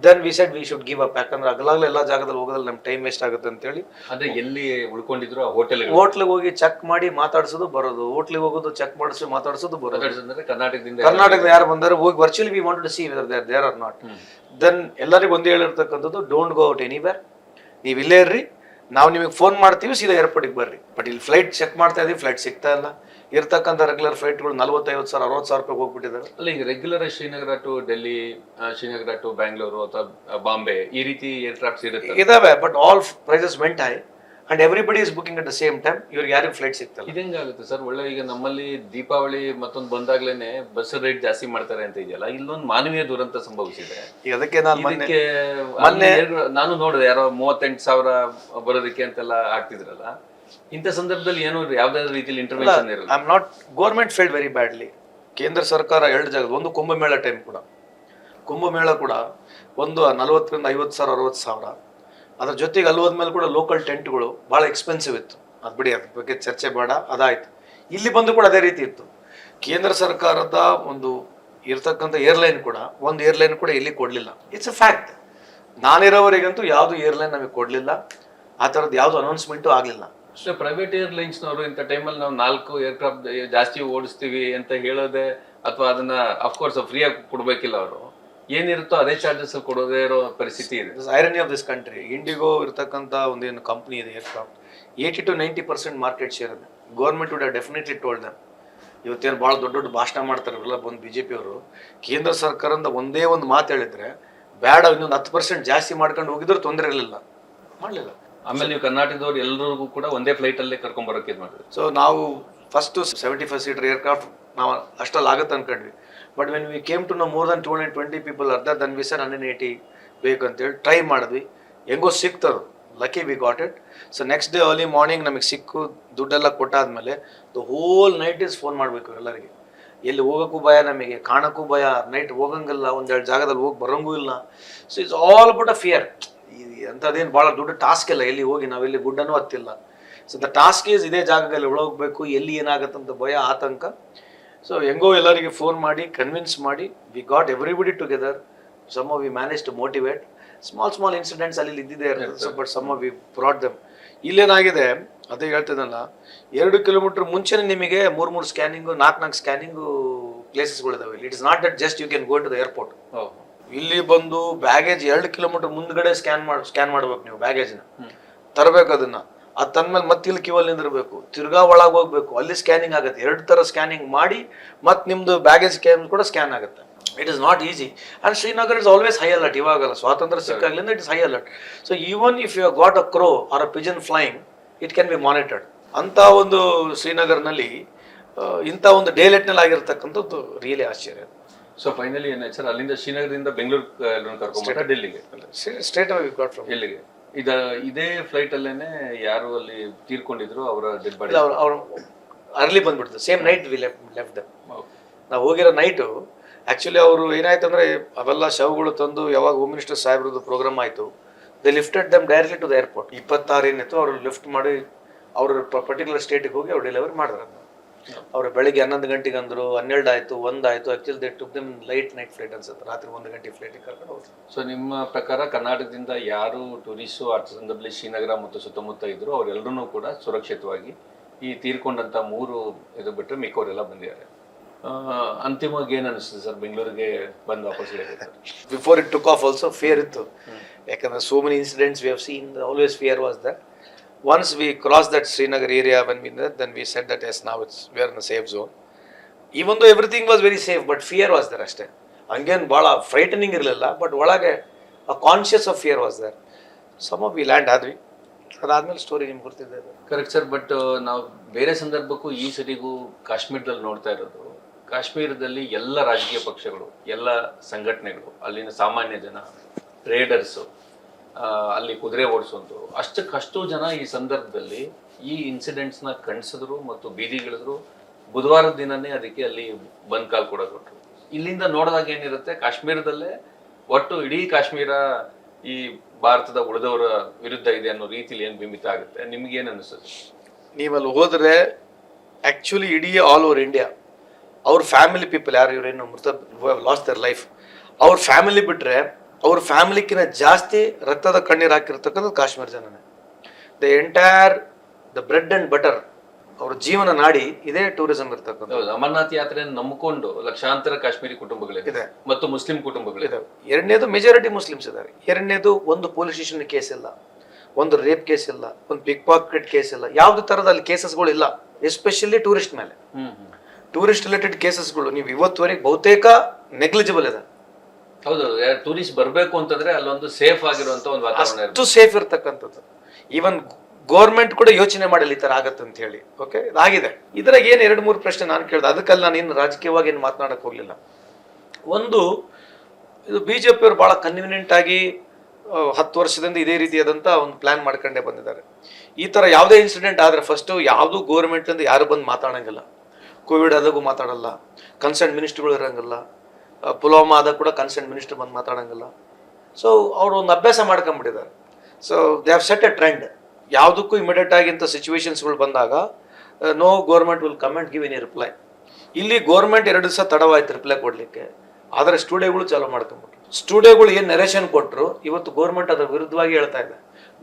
Then we said we should give up, ಯಾಕಂದ್ರೆ ಅಗಲಾಗ್ಲೂ ಎಲ್ಲ ಜಾಗದಲ್ಲಿ ಹೋಗೋದ್ರಲ್ಲಿ ನಮ್ಮ ಟೈಮ್ ವೇಸ್ಟ್ ಆಗುತ್ತೆ ಅಂತೇಳಿ. ಅದೇ ಎಲ್ಲಿ ಉಳ್ಕೊಂಡಿದ್ರು ಹೋಟ್ಲಿಗೆ ಹೋಗಿ ಚೆಕ್ ಮಾಡಿ ಮಾತಾಡ್ಸೋದು ಬರೋದು, ಹೋಟ್ಲಿಗೆ ಹೋಗೋದು, ಚೆಕ್ ಮಾಡಿಸಿ ಮಾತಾಡ್ಸೋದು ಬರೋದು. ಕರ್ನಾಟಕದ ಯಾರು ಬಂದಾರೆ ಹೋಗಿ virtually we want to see whether they are there or not. Then ಎಲ್ಲರಿಗೂ ಒಂದೇ ಹೇಳಿರ್ತಕ್ಕಂಥದ್ದು, ಡೋಂಟ್ ಗೋ ಔಟ್ ಎನಿವೇರ್, ನೀವು ಇಲ್ಲೇ ಇರ್ರಿ, ನಾವು ನಿಮಗೆ ಫೋನ್ ಮಾಡ್ತೀವಿ, ಸೀದಾ ಏರ್ಪೋರ್ಟಿಗೆ ಬರ್ರಿ. ಬಟ್ ಇಲ್ಲಿ ಫ್ಲೈಟ್ ಚೆಕ್ ಮಾಡ್ತಾ ಇದೀವಿ, ಫ್ಲೈಟ್ ಸಿಗ್ತಾ ಇಲ್ಲ. ಇರ್ತಕ್ಕಂಥ ರೆಗ್ಯುಲರ್ ಫ್ಲೈಟ್ಗಳು 40-50 ಸಾವಿರ 60 ಸಾವಿರ ರೂಪಾಯಿ ಹೋಗ್ಬಿಟ್ಟಿದ್ದಾರೆ. ಅಲ್ಲ, ಈಗ regular Srinagar to Delhi, Srinagar to Bangalore ಅಥವಾ ಬಾಂಬೆ, ಈ ರೀತಿ ಏರ್ಕ್ರಾಫ್ಟ್ಸ್ ಇದಾವೆ. But all prices went high and everybody is booking at the same time. ಇವ್ರಿಗೆ ಯಾರಿಗೂ ಫ್ಲೈಟ್ ಸಿಗ್ತಲ್ಲ. ಇದಂಗಾಗುತ್ತೆ ಸರ್. ಒಳ್ಳೆ, ಈಗ ನಮ್ಮಲ್ಲಿ ದೀಪಾವಳಿ ಮತ್ತೊಂದು ಬಂದಾಗ್ಲೇನೆ ಬಸ್ ರೇಟ್ ಜಾಸ್ತಿ ಮಾಡ್ತಾರೆ ಅಂತ ಇದೆಯಲ್ಲ, ಇಲ್ಲೊಂದು ಮಾನವೀಯ ದುರಂತ ಸಂಭವಿಸಿದೆ. ಅದಕ್ಕೆ ನಾನು ನೋಡಿದೆ, ಯಾರೋ 38,000 ಬರೋದಕ್ಕೆ ಅಂತೆಲ್ಲ ಆಗ್ತಿದ್ರಲ್ಲ. ಇಂಥ ಸಂದರ್ಭದಲ್ಲಿ ಏನೋ ಯಾವ್ದಾದ್ರು ರೀತಿಯಲ್ಲಿ ಇಂಟರ್ವೆನ್ಷನ್ ಇರಲ್ಲ. I am not, government failed very badly. ಕೇಂದ್ರ ಸರ್ಕಾರ 2 ಜಾಗ, ಒಂದು ಕುಂಭಮೇಳ ಟೈಮ್ ಕೂಡ, ಕುಂಭಮೇಳ ಕೂಡ ಒಂದು 40,000-50,000 60,000 ಸಾವಿರ. ಅದ್ರ ಜೊತೆಗೆ ಅಲ್ಲಿ ಹೋದ್ಮೇಲೆ ಕೂಡ ಲೋಕಲ್ ಟೆಂಟ್ಗಳು ಭಾಳ ಎಕ್ಸ್ಪೆನ್ಸಿವ್ ಇತ್ತು. ಅದು ಬಿಡಿ, ಅದ್ರ ಬಗ್ಗೆ ಚರ್ಚೆ ಬೇಡ, ಅದಾಯ್ತು. ಇಲ್ಲಿ ಬಂದು ಕೂಡ ಅದೇ ರೀತಿ ಇತ್ತು. ಕೇಂದ್ರ ಸರ್ಕಾರದ ಒಂದು ಇರ್ತಕ್ಕಂಥ ಏರ್ಲೈನ್ ಕೂಡ, ಒಂದು ಏರ್ಲೈನ್ ಕೂಡ ಇಲ್ಲಿ ಕೊಡಲಿಲ್ಲ. It's a fact. ನಾನಿರೋವರೆಗಂತೂ ಯಾವುದು ಏರ್ಲೈನ್ ನಮಗೆ ಕೊಡಲಿಲ್ಲ. ಆ ಥರದ್ದು ಯಾವುದು ಅನೌನ್ಸ್ಮೆಂಟು ಆಗಲಿಲ್ಲ. ಅಷ್ಟೇ ಪ್ರೈವೇಟ್ ಏರ್ಲೈನ್ಸ್ನವರು ಇಂಥ ಟೈಮಲ್ಲಿ ನಾವು 4 ಏರ್ಕ್ರಾಫ್ಟ್ ಜಾಸ್ತಿ ಓಡಿಸ್ತೀವಿ ಅಂತ ಹೇಳೋದೆ, ಅಥವಾ ಅದನ್ನ ಅಫ್ಕೋರ್ಸ್ ಫ್ರೀಯಾಗಿ ಕೊಡ್ಬೇಕಿಲ್ಲ, ಅವರು ಏನಿರುತ್ತೋ ಅದೇ ಚಾರ್ಜಸ್ ಕೊಡೋದೇ ಇರೋ ಪರಿಸ್ಥಿತಿ ಇದೆ. Irony of this country. IndiGo ಇರ್ತಕ್ಕಂಥ ಒಂದೇನು ಕಂಪ್ನಿ ಇದೆ ಏರ್ಕ್ರಾಫ್ಟ್, 80-90% ಮಾರ್ಕೆಟ್ ಶೇರ್ ಇದೆ. Government would have definitely told them. ಇವತ್ತೇನು ಭಾಳ ದೊಡ್ಡ ಭಾಷಣ ಮಾಡ್ತಾರೆ ಇವರೆಲ್ಲ ಬಂದು BJP ಅವರು. ಕೇಂದ್ರ ಸರ್ಕಾರದಿಂದ ಒಂದೇ ಒಂದು ಮಾತು ಹೇಳಿದ್ರೆ ಬೇಡ, ಇನ್ನೊಂದು 10% ಜಾಸ್ತಿ ಮಾಡ್ಕೊಂಡು ಹೋಗಿದ್ರು ತೊಂದರೆ ಇರಲಿಲ್ಲ, ಮಾಡಲಿಲ್ಲ. ಆಮೇಲೆ ನೀವು ಕರ್ನಾಟಕದವ್ರು ಎಲ್ಲರಿಗೂ ಕೂಡ ಒಂದೇ ಫ್ಲೈಟ್ ಅಲ್ಲೇ ಕರ್ಕೊಂಡ್ ಬರೋಕೆ ಇದು ಮಾಡಿದ್ವಿ. ಸೊ ನಾವು ಫಸ್ಟ್ 75 ಸೀಟರ್ ಏರ್ಕ್ರಾಫ್ಟ್ ನಾವು ಅಷ್ಟಲ್ಲಿ ಆಗುತ್ತೆ ಅನ್ಕೊಂಡ್ವಿ. But when we came to know more than 220 people ಅರ್ಧ ದನ್ ವಿ ಸರ್ 180 ಬೇಕಂತೇಳಿ ಟ್ರೈ ಮಾಡಿದ್ವಿ. ಹೆಂಗೋ ಸಿಕ್ತರು, lucky we got it. So next day early morning ನಮಗೆ ಸಿಕ್ಕು, ದುಡ್ಡೆಲ್ಲ ಕೊಟ್ಟಾದ್ಮೇಲೆ the whole night is phone ಮಾಡಬೇಕು ಎಲ್ಲರಿಗೆ. ಎಲ್ಲಿ ಹೋಗೋಕ್ಕೂ ಭಯ, ನಮಗೆ ಕಾಣೋಕ್ಕೂ ಭಯ, ನೈಟ್ ಹೋಗಂಗಿಲ್ಲ, 1-2 ಜಾಗದಲ್ಲಿ ಹೋಗಿ ಬರೋಂಗೂ ಇಲ್ಲ. So it's all about a fear. ಅಂಥದ್ದೇನು ಭಾಳ ದೊಡ್ಡ ಟಾಸ್ಕ್ ಇಲ್ಲ. ಎಲ್ಲಿ ಹೋಗಿ ನಾವೆಲ್ಲಿ ಗುಡ್ಡನೂ ಹತ್ತಿಲ್ಲ. ಸೊ ದ ಟಾಸ್ಕ್ ಈಸ್ ಇದೇ ಜಾಗದಲ್ಲಿ ಒಳಗೋಗ್ಬೇಕು, ಎಲ್ಲಿ ಏನಾಗುತ್ತಂತ ಭಯ, ಆತಂಕ. ಸೊ ಹೆಂಗೋ ಎಲ್ಲರಿಗೆ ಫೋನ್ ಮಾಡಿ ಕನ್ವಿನ್ಸ್ ಮಾಡಿ we got everybody together. Some we manage to motivate. Small incidents ಅಲ್ಲಿ ಇದ್ದಿದೆ, but some we brought them. ಇಲ್ಲೇನಾಗಿದೆ, ಅದೇ ಹೇಳ್ತಿದ್ದಲ್ಲ, 2 ಕಿಲೋಮೀಟರ್ ಮುಂಚೆನೆ ನಿಮಗೆ 3 ಸ್ಕ್ಯಾನಿಂಗು 4 ಸ್ಕ್ಯಾನಿಂಗು ಪ್ಲೇಸಸ್ಗಳಿದಾವೆ. It is not that just you can go to the airport. ಇಲ್ಲಿ ಬಂದು ಬ್ಯಾಗೇಜ್ 2 ಕಿಲೋಮೀಟರ್ ಮುಂದ್ಗಡೆ ಸ್ಕ್ಯಾನ್ ಮಾಡ್ಬೇಕು ನೀವು. ಬ್ಯಾಗೇಜ್ನ ತರಬೇಕು, ಅದನ್ನ ಅದು ತಂದ್ಮೇಲೆ ಮತ್ತೆ ಇಲ್ಲಿ ಕ್ಯೂ ಅಲ್ಲಿ ನಿಂದಿರ್ಬೇಕು, ತಿರ್ಗಾ ಒಳಗೆ ಹೋಗ್ಬೇಕು, ಅಲ್ಲಿ ಸ್ಕ್ಯಾನಿಂಗ್ ಆಗುತ್ತೆ. 2 ಥರ ಸ್ಕ್ಯಾನಿಂಗ್ ಮಾಡಿ ಮತ್ತೆ ನಿಮ್ದು ಬ್ಯಾಗೇಜ್ ಕೂಡ ಸ್ಕ್ಯಾನ್ ಆಗುತ್ತೆ. It is not easy. And Srinagar is always high alert. ಇವಾಗಲ್ಲ, ಸ್ವಾತಂತ್ರ್ಯ ಸಿಕ್ಕಾಗ್ಲಿಂದ it is high alert. So even if you got a crow or a pigeon flying, it can be monitored. ಅಂತ ಒಂದು ಶ್ರೀನಗರ್ನಲ್ಲಿ ಇಂಥ ಒಂದು ಡೇಲೆಟ್ನಲ್ಲಿ ಆಗಿರ್ತಕ್ಕಂಥದ್ದು ರಿಯಲಿ ಆಶ್ಚರ್ಯ. ಸೊ ಫೈನಲಿ ಏನಾಯ್ತು ಸರ್, ಅಲ್ಲಿಂದ ಶ್ರೀನಗರದಿಂದ ಬೆಂಗಳೂರು ಕರ್ಕೊಂಡ್ಬಂದ ಡೆಲ್ಲಿಗೆ, ಸ್ಟ್ರೇಟ್ ಆಗಿ ಗಾಟ್ ಫ್ರಮ್ ಎಲ್ಲಿಗೆ? ಇದೇ ಫ್ಲೈಟ್ ಅಲ್ಲೇನೆ ಯಾರು ಅಲ್ಲಿ ತೀರ್ಕೊಂಡಿದ್ರು ಅವರ ಡೆಡ್ ಬಾಡಿ ಅವ್ರು ಅರ್ಲಿ ಬಂದ್ಬಿಡ್ತು. Same night V left. ನಾವು ಹೋಗಿರೋ ನೈಟು ಆ್ಯಕ್ಚುಲಿ ಅವರು ಏನಾಯ್ತು ಅಂದರೆ, ಅವೆಲ್ಲ ಶವಗಳು ತಂದು ಯಾವಾಗ ಹೋಮ್ ಮಿನಿಸ್ಟರ್ ಸಾಹೇಬ್ರದ್ದು ಪ್ರೋಗ್ರಾಮ್ ಆಯಿತು, they lifted them directly to the airport. 26 ಏನಿತ್ತು ಅವರು ಲಿಫ್ಟ್ ಮಾಡಿ ಅವ್ರ ಪರ್ಟಿಕ್ಯುಲರ್ ಸ್ಟೇಟಿಗೆ ಹೋಗಿ ಅವ್ರು ಡೆಲಿವರಿ ಮಾಡಿದ್ರು. ಅವರು ಬೆಳಿಗ್ಗೆ 11 ಗಂಟೆಗೆ ಅಂದರು, 12 ಆಯಿತು, 1 ಆಯಿತು. Actually they took dum light night flight ಅನ್ಸುತ್ತೆ, ರಾತ್ರಿ 1 ಗಂಟೆ ಫ್ಲೈಟಿಗೆ ಕರ್ಕೊಂಡು ಹೋದ್ರು. ಸೊ ನಿಮ್ಮ ಪ್ರಕಾರ ಕರ್ನಾಟಕದಿಂದ ಯಾರು ಟೂರಿಸ್ಟು ಆ ಸಂದರ್ಭದಲ್ಲಿ ಶ್ರೀನಗರ ಮತ್ತು ಸುತ್ತಮುತ್ತ ಇದ್ರು ಅವರೆಲ್ಲರೂ ಕೂಡ ಸುರಕ್ಷಿತವಾಗಿ ಈ ತೀರ್ಕೊಂಡಂತ 3 ಇದು ಬಿಟ್ಟರೆ ಮಿಕ್ಕವರೆಲ್ಲ ಬಂದಿದ್ದಾರೆ. ಅಂತಿಮವಾಗಿ ಏನು ಅನಿಸ್ತದೆ ಸರ್ ಬೆಂಗಳೂರಿಗೆ ಬಂದು ವಾಪಸ್? Before it took off also fear ಇತ್ತು. ಯಾಕಂದ್ರೆ so many incidents we have seen, always fear was that. Once we crossed that Srinagar area, when we did, then we said that yes, now we are in a safe zone. Even though everything was very safe, but fear was there ಅಷ್ಟೇ. ಹಂಗೇನು ಭಾಳ frightening ಇರಲಿಲ್ಲ, but ಒಳಗೆ a conscious of fear was there. Some of we land ಆದ್ವಿ, ಅದಾದ್ಮೇಲೆ story ನಿಮ್ಗೆ ಗೊತ್ತಿದೆ. Correct sir. But ನಾವು ಬೇರೆ ಸಂದರ್ಭಕ್ಕೂ ಈ ಸರಿಗೂ ಕಾಶ್ಮೀರದಲ್ಲಿ ನೋಡ್ತಾ ಇರೋದು, ಕಾಶ್ಮೀರದಲ್ಲಿ ಎಲ್ಲ ರಾಜಕೀಯ ಪಕ್ಷಗಳು, ಎಲ್ಲ ಸಂಘಟನೆಗಳು, ಅಲ್ಲಿನ ಸಾಮಾನ್ಯ ಜನ, ಟ್ರೇಡರ್ಸು, ಅಲ್ಲಿ ಕುದುರೆ ಓಡಿಸೋದು, ಅಷ್ಟು ಜನ ಈ ಸಂದರ್ಭದಲ್ಲಿ ಈ ಇನ್ಸಿಡೆಂಟ್ಸ್ನ ಖಂಡಿಸಿದ್ರು ಮತ್ತು ಬೀದಿಗಿಳಿದ್ರು. ಬುಧವಾರದ ದಿನನೇ ಅದಕ್ಕೆ ಅಲ್ಲಿ ಬಂದ್ ಕಾಲ್ ಕೂಡ ಕೊಟ್ಟರು. ಇಲ್ಲಿಂದ ನೋಡಿದಾಗ ಏನಿರುತ್ತೆ, ಕಾಶ್ಮೀರದಲ್ಲೇ ಒಟ್ಟು ಇಡೀ ಕಾಶ್ಮೀರ ಈ ಭಾರತದ ಉಳಿದವರ ವಿರುದ್ಧ ಇದೆ ಅನ್ನೋ ರೀತಿಲಿ ಏನು ಬಿಂಬಿತ ಆಗುತ್ತೆ. ನಿಮ್ಗೇನು ಅನಿಸುತ್ತೆ? ನೀವಲ್ಲಿ ಹೋದರೆ ಆ್ಯಕ್ಚುಲಿ ಇಡೀ ಆಲ್ ಓವರ್ ಇಂಡಿಯಾ ಅವ್ರ ಫ್ಯಾಮಿಲಿ ಪೀಪಲ್ ಯಾರು ಇವರೇನು ಲಾಸ್ಟ್ ದರ್ ಲೈಫ್, ಅವ್ರ ಫ್ಯಾಮಿಲಿ ಬಿಟ್ಟರೆ ಅವ್ರ ಫ್ಯಾಮಿಲಿಕ್ಕಿಂತ ಜಾಸ್ತಿ ರಕ್ತದ ಕಣ್ಣೀರು ಹಾಕಿರ್ತಕ್ಕಂಥದ್ದು ಕಾಶ್ಮೀರ ಜನನೇ. The entire the bread and butter, ಅವ್ರ ಜೀವನ ನಾಡಿ ಇದೇ ಟೂರಿಸಂ ಇರ್ತಕ್ಕಂಥದ್ದು. ಅಮರನಾಥ್ ಯಾತ್ರೆಯನ್ನು ನಂಬಿಕೊಂಡು ಲಕ್ಷಾಂತರ ಕಾಶ್ಮೀರಿ ಕುಟುಂಬಗಳಿದೆ ಮತ್ತು ಮುಸ್ಲಿಂ ಕುಟುಂಬಗಳಿದೆ. ಎರಡನೇದು ಮೆಜಾರಿಟಿ ಮುಸ್ಲಿಮ್ಸ್ ಇದ್ದಾರೆ. ಎರಡನೇದು ಒಂದು ಪೊಲೀಸ್ ಸ್ಟೇಷನ್ ಕೇಸ್ ಇಲ್ಲ, ಒಂದು ರೇಪ್ ಕೇಸ್ ಇಲ್ಲ, ಒಂದು ಪಿಕ್ ಪಾಕೆಟ್ ಕೇಸ್ ಇಲ್ಲ, ಯಾವುದೇ ಥರದ ಅಲ್ಲಿ ಕೇಸಸ್ಗಳು ಇಲ್ಲ. ಎಸ್ಪೆಷಲಿ ಟೂರಿಸ್ಟ್ ಮೇಲೆ, ಟೂರಿಸ್ಟ್ ರಿಲೇಟೆಡ್ ಕೇಸಸ್ಗಳು ನೀವು ಇವತ್ತುವರೆಗೆ ಬಹುತೇಕ ನೆಗ್ಲಿಜಿಬಲ್ ಇದೆ. ಹೌದು, ಟೂರಿಸ್ಟ್ ಬರಬೇಕು ಅಂತಂದ್ರೆ ಅಲ್ಲೊಂದು ಸೇಫ್ ಆಗಿರುವಂತ ಒಂದು ವಾತಾವರಣ, ಅಷ್ಟು ಸೇಫ್ ಇರ್ತಕ್ಕಂಥದ್ದು. ಈವನ್ ಗೌರ್ಮೆಂಟ್ ಕೂಡ ಯೋಚನೆ ಮಾಡಲಿ ಈ ತರ ಆಗತ್ತೆ ಅಂತ ಹೇಳಿ. ಓಕೆ, ಇದಾಗಿದೆ. ಇದ್ರಾಗ ಏನು 2-3 ಪ್ರಶ್ನೆ ನಾನು ಕೇಳಿದೆ, ಅದಕ್ಕಲ್ಲಿ ನಾನು ಏನು ರಾಜಕೀಯವಾಗಿ ಏನು ಮಾತನಾಡಕ್ ಹೋಗ್ಲಿಲ್ಲ. ಒಂದು, ಇದು ಬಿಜೆಪಿ ಅವರು ಬಹಳ ಕನ್ವಿನಿಯೆಂಟ್ ಆಗಿ 10 ವರ್ಷದಿಂದ ಇದೇ ರೀತಿಯಾದಂಥ ಒಂದು ಪ್ಲಾನ್ ಮಾಡ್ಕೊಂಡೇ ಬಂದಿದ್ದಾರೆ. ಈ ತರ ಯಾವುದೇ ಇನ್ಸಿಡೆಂಟ್ ಆದ್ರೆ ಫಸ್ಟ್ ಯಾವುದು ಗೌರ್ಮೆಂಟ್ ಇಂದ ಯಾರು ಬಂದು ಮಾತಾಡಂಗಿಲ್ಲ. ಕೋವಿಡ್ ಆದಾಗೂ ಮಾತಾಡಲ್ಲ, ಕನ್ಸರ್ನ್ ಮಿನಿಸ್ಟರ್ಗಳು ಇರಂಗಿಲ್ಲ. ಪುಲ್ವಾಮಾ ಆದಾಗ ಕೂಡ ಕನ್ಸರ್ನ್ ಮಿನಿಸ್ಟರ್ ಬಂದು ಮಾತಾಡಂಗಿಲ್ಲ. ಸೊ ಅವರು ಒಂದು ಅಭ್ಯಾಸ ಮಾಡ್ಕೊಂಡ್ಬಿಟ್ಟಿದ್ದಾರೆ. So they have set a trend. ಯಾವುದಕ್ಕೂ ಇಮಿಡಿಯೇಟ್ ಆಗಿ ಇಂಥ ಸಿಚುವೇಶನ್ಸ್ಗಳು ಬಂದಾಗ no government will come and give any reply. ಇಲ್ಲಿ ಗೌರ್ಮೆಂಟ್ 2 ದಿವಸ ತಡವಾಯ್ತು ರಿಪ್ಲೈ ಕೊಡ್ಲಿಕ್ಕೆ, ಆದರೆ ಸ್ಟುಡಿಯೋಗಳು ಚಾಲೂ ಮಾಡ್ಕೊಂಡ್ಬಿಟ್ರು. ಸ್ಟುಡಿಯೋಗಳು ಏನು ನರೇಷನ್ ಕೊಟ್ಟರು, ಇವತ್ತು ಗೌರ್ಮೆಂಟ್ ಅದರ ವಿರುದ್ಧವಾಗಿ ಹೇಳ್ತಾ ಇದೆ.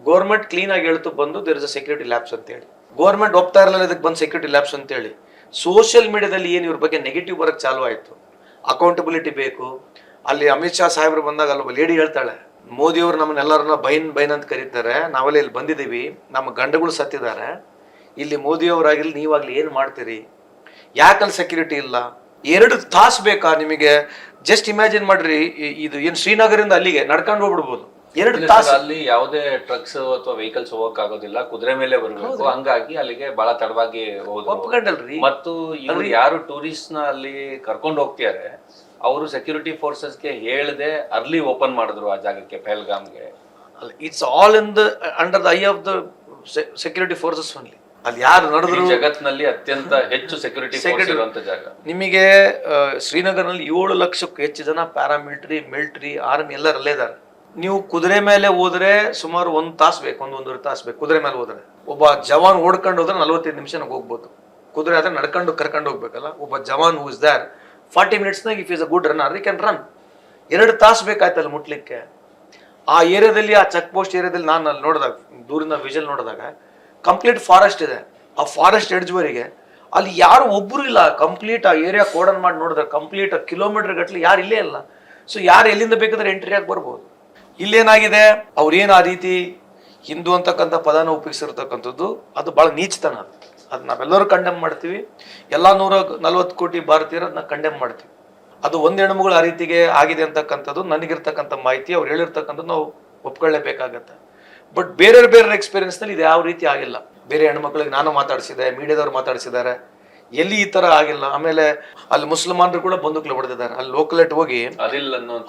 ಗೌರ್ಮೆಂಟ್ ಕ್ಲೀನ್ ಆಗಿ ಹೇಳ್ತು ಬಂದು there is a security lapse ಅಂತೇಳಿ. ಗೌರ್ಮೆಂಟ್ ಒಪ್ತಾ ಇರಲಿಲ್ಲ ಇದಕ್ಕೆ ಬಂದು ಸೆಕ್ಯೂರಿಟಿ ಲ್ಯಾಬ್ಸ್ ಅಂತೇಳಿ. ಸೋಷಿಯಲ್ ಮೀಡಿಯಾದಲ್ಲಿ ಏನು ಇವ್ರ ಬಗ್ಗೆ ನೆಗೆಟಿವ್ ಬರಕ್ಕೆ ಚಾಲೂ ಆಯಿತು. ಅಕೌಂಟಬಿಲಿಟಿ ಬೇಕು. ಅಲ್ಲಿ ಅಮಿತ್ ಶಾ ಸಾಹೇಬ್ರು ಬಂದಾಗ ಅಲ್ಲೊಬ್ಬ ಲೇಡಿ ಹೇಳ್ತಾಳೆ, ಮೋದಿಯವರು ನಮ್ಮನ್ನೆಲ್ಲರನ್ನ ಬೈನ್ ಅಂತ ಕರೀತಾರೆ, ನಾವೆಲ್ಲ ಇಲ್ಲಿ ಬಂದಿದ್ದೀವಿ, ನಮ್ಮ ಗಂಡಗಳು ಸತ್ತಿದ್ದಾರೆ, ಇಲ್ಲಿ ಮೋದಿಯವರಾಗಿರ್ಲಿ ನೀವಾಗ್ಲಿ ಏನು ಮಾಡ್ತೀರಿ, ಯಾಕಲ್ಲಿ ಸೆಕ್ಯೂರಿಟಿ ಇಲ್ಲ, 2 ತಾಸು ಬೇಕಾ ನಿಮಗೆ? ಜಸ್ಟ್ ಇಮ್ಯಾಜಿನ್ ಮಾಡ್ರಿ, ಇದು ಏನು ಶ್ರೀನಗರಿಂದ ಅಲ್ಲಿಗೆ ನಡ್ಕೊಂಡು ಹೋಗ್ಬಿಡ್ಬೋದು 2 ತಾಸು. ಅಲ್ಲಿ ಯಾವುದೇ ಟ್ರಕ್ಸ್ ಅಥವಾ ವೆಹಿಕಲ್ಸ್ ಹೋಗಕ್ ಆಗೋದಿಲ್ಲ, ಕುದುರೆ ಮೇಲೆ ಬರಬೇಕು. ಹಂಗಾಗಿ ಅಲ್ಲಿಗೆ ಬಹಳ ತಡವಾಗಿ ಒಪ್ಕೊಂಡಲ್ರಿ. ಮತ್ತು ಇವ್ರು ಯಾರು ಟೂರಿಸ್ಟ್ ನ ಅಲ್ಲಿ ಕರ್ಕೊಂಡು ಹೋಗ್ತಿದ್ದಾರೆ, ಅವರು ಸೆಕ್ಯೂರಿಟಿ ಫೋರ್ಸಸ್ಗೆ ಹೇಳದೆ ಅರ್ಲಿ ಓಪನ್ ಮಾಡಿದ್ರು ಆ ಜಾಗಕ್ಕೆ, ಪಹಲ್ಗಾಮ್ಗೆ. It's all in the under the eye of the security forces only. ಅಲ್ಲಿ ಯಾರು ನಡೆದ್ರು ಜಗತ್ತಿನಲ್ಲಿ ಅತ್ಯಂತ ಹೆಚ್ಚು ಸೆಕ್ಯೂರಿಟಿ ಫೋರ್ಸ್ ಇರುವಂತ ಜಾಗ. ನಿಮಗೆ ಶ್ರೀನಗರ್ನಲ್ಲಿ 7 ಲಕ್ಷಕ್ಕೂ ಹೆಚ್ಚು ಜನ ಪ್ಯಾರಾಮಿಲಿಟರಿ, ಮಿಲಿಟರಿ, ಆರ್ಮಿ ಎಲ್ಲರಲ್ಲೇ ಇದ್ದಾರೆ. ನೀವು ಕುದುರೆ ಮೇಲೆ ಹೋದ್ರೆ ಸುಮಾರು 1 ತಾಸು ಬೇಕು, 1.5 ತಾಸು ಬೇಕು ಕುದುರೆ ಮೇಲೆ ಹೋದ್ರೆ. ಒಬ್ಬ ಜವಾನ್ ಓಡ್ಕೊಂಡು ಹೋದ್ರೆ 45 ನಿಮಿಷ ಹೋಗ್ಬೋದು. ಕುದುರೆ ಆದ್ರೆ ನಡ್ಕೊಂಡು ಕರ್ಕೊಂಡು ಹೋಗ್ಬೇಕಲ್ಲ. ಒಬ್ಬ ಜವಾನ್ ಹೂ ಇಸ್ ದೇರ್ 40 ಮಿನಿಟ್ಸ್ನಾಗ if is a good runner they can run. 2 ತಾಸು ಬೇಕಾಯ್ತಲ್ಲ ಮುಟ್ಲಿಕ್ಕೆ. ಆ ಏರಿಯಾದಲ್ಲಿ, ಆ ಚೆಕ್ ಪೋಸ್ಟ್ ಏರಿಯಾದಲ್ಲಿ ನಾನು ಅಲ್ಲಿ ನೋಡಿದಾಗ, ದೂರಿಂದ ವಿಜಲ್ ನೋಡಿದಾಗ ಕಂಪ್ಲೀಟ್ ಫಾರೆಸ್ಟ್ ಇದೆ. ಆ ಫಾರೆಸ್ಟ್ ಎಡ್ಜ್ವರೆಗೆ ಅಲ್ಲಿ ಯಾರು ಒಬ್ಬರು ಇಲ್ಲ. ಕಂಪ್ಲೀಟ್ ಆ ಏರಿಯಾ ಕೋಡನ್ ಮಾಡಿ ನೋಡಿದ್ರೆ ಕಂಪ್ಲೀಟ್ ಕಿಲೋಮೀಟರ್ ಗಟ್ಟಲೆ ಯಾರು ಇಲ್ಲೇ ಇಲ್ಲ. ಸೊ ಯಾರು ಎಲ್ಲಿಂದ ಬೇಕಾದ್ರೆ ಎಂಟ್ರಿ ಆಗಿ ಬರ್ಬೋದು. ಇಲ್ಲೇನಾಗಿದೆ, ಅವ್ರೇನು ಆ ರೀತಿ ಹಿಂದೂ ಅಂತಕ್ಕಂಥ ಪದನ ಉಪಯೋಗಿಸಿರ್ತಕ್ಕಂಥದ್ದು ಅದು ಬಹಳ ನೀಚತನ. ಅದು ನಾವೆಲ್ಲರೂ ಕಂಡೆಮ್ ಮಾಡ್ತೀವಿ. ಎಲ್ಲ 140 ಕೋಟಿ ಭಾರತೀಯರು ಅದನ್ನ ಕಂಡೆಮ್ ಮಾಡ್ತೀವಿ. ಅದು ಒಂದು ಹೆಣ್ಮಗಳು ಆ ರೀತಿಗೆ ಆಗಿದೆ ಅಂತಕ್ಕಂಥದ್ದು ನನಗಿರ್ತಕ್ಕಂಥ ಮಾಹಿತಿ, ಅವ್ರು ಹೇಳಿರ್ತಕ್ಕಂಥದ್ದು ನಾವು ಒಪ್ಕೊಳ್ಳೇಬೇಕಾಗತ್ತೆ. ಬಟ್ ಬೇರೆ ಎಕ್ಸ್ಪೀರಿಯನ್ಸ್ನಲ್ಲಿ ಇದು ಯಾವ ರೀತಿ ಆಗಿಲ್ಲ. ಬೇರೆ ಹೆಣ್ಮಕ್ಳಿಗೆ ನಾನು ಮಾತಾಡಿಸಿದೆ, ಮೀಡಿಯಾದವ್ರು ಮಾತಾಡಿಸಿದ್ದಾರೆ, ಎಲ್ಲಿ ಈ ತರ ಆಗಿಲ್ಲ. ಆಮೇಲೆ ಅಲ್ಲಿ ಮುಸಲ್ಮಾನರು ಕೂಡ ಬಂದೂಕ್ಲೆ ಹೊಡೆದಿದ್ದಾರೆ. ಅಲ್ಲಿ ಲೋಕಲೇಟ್ ಹೋಗಿ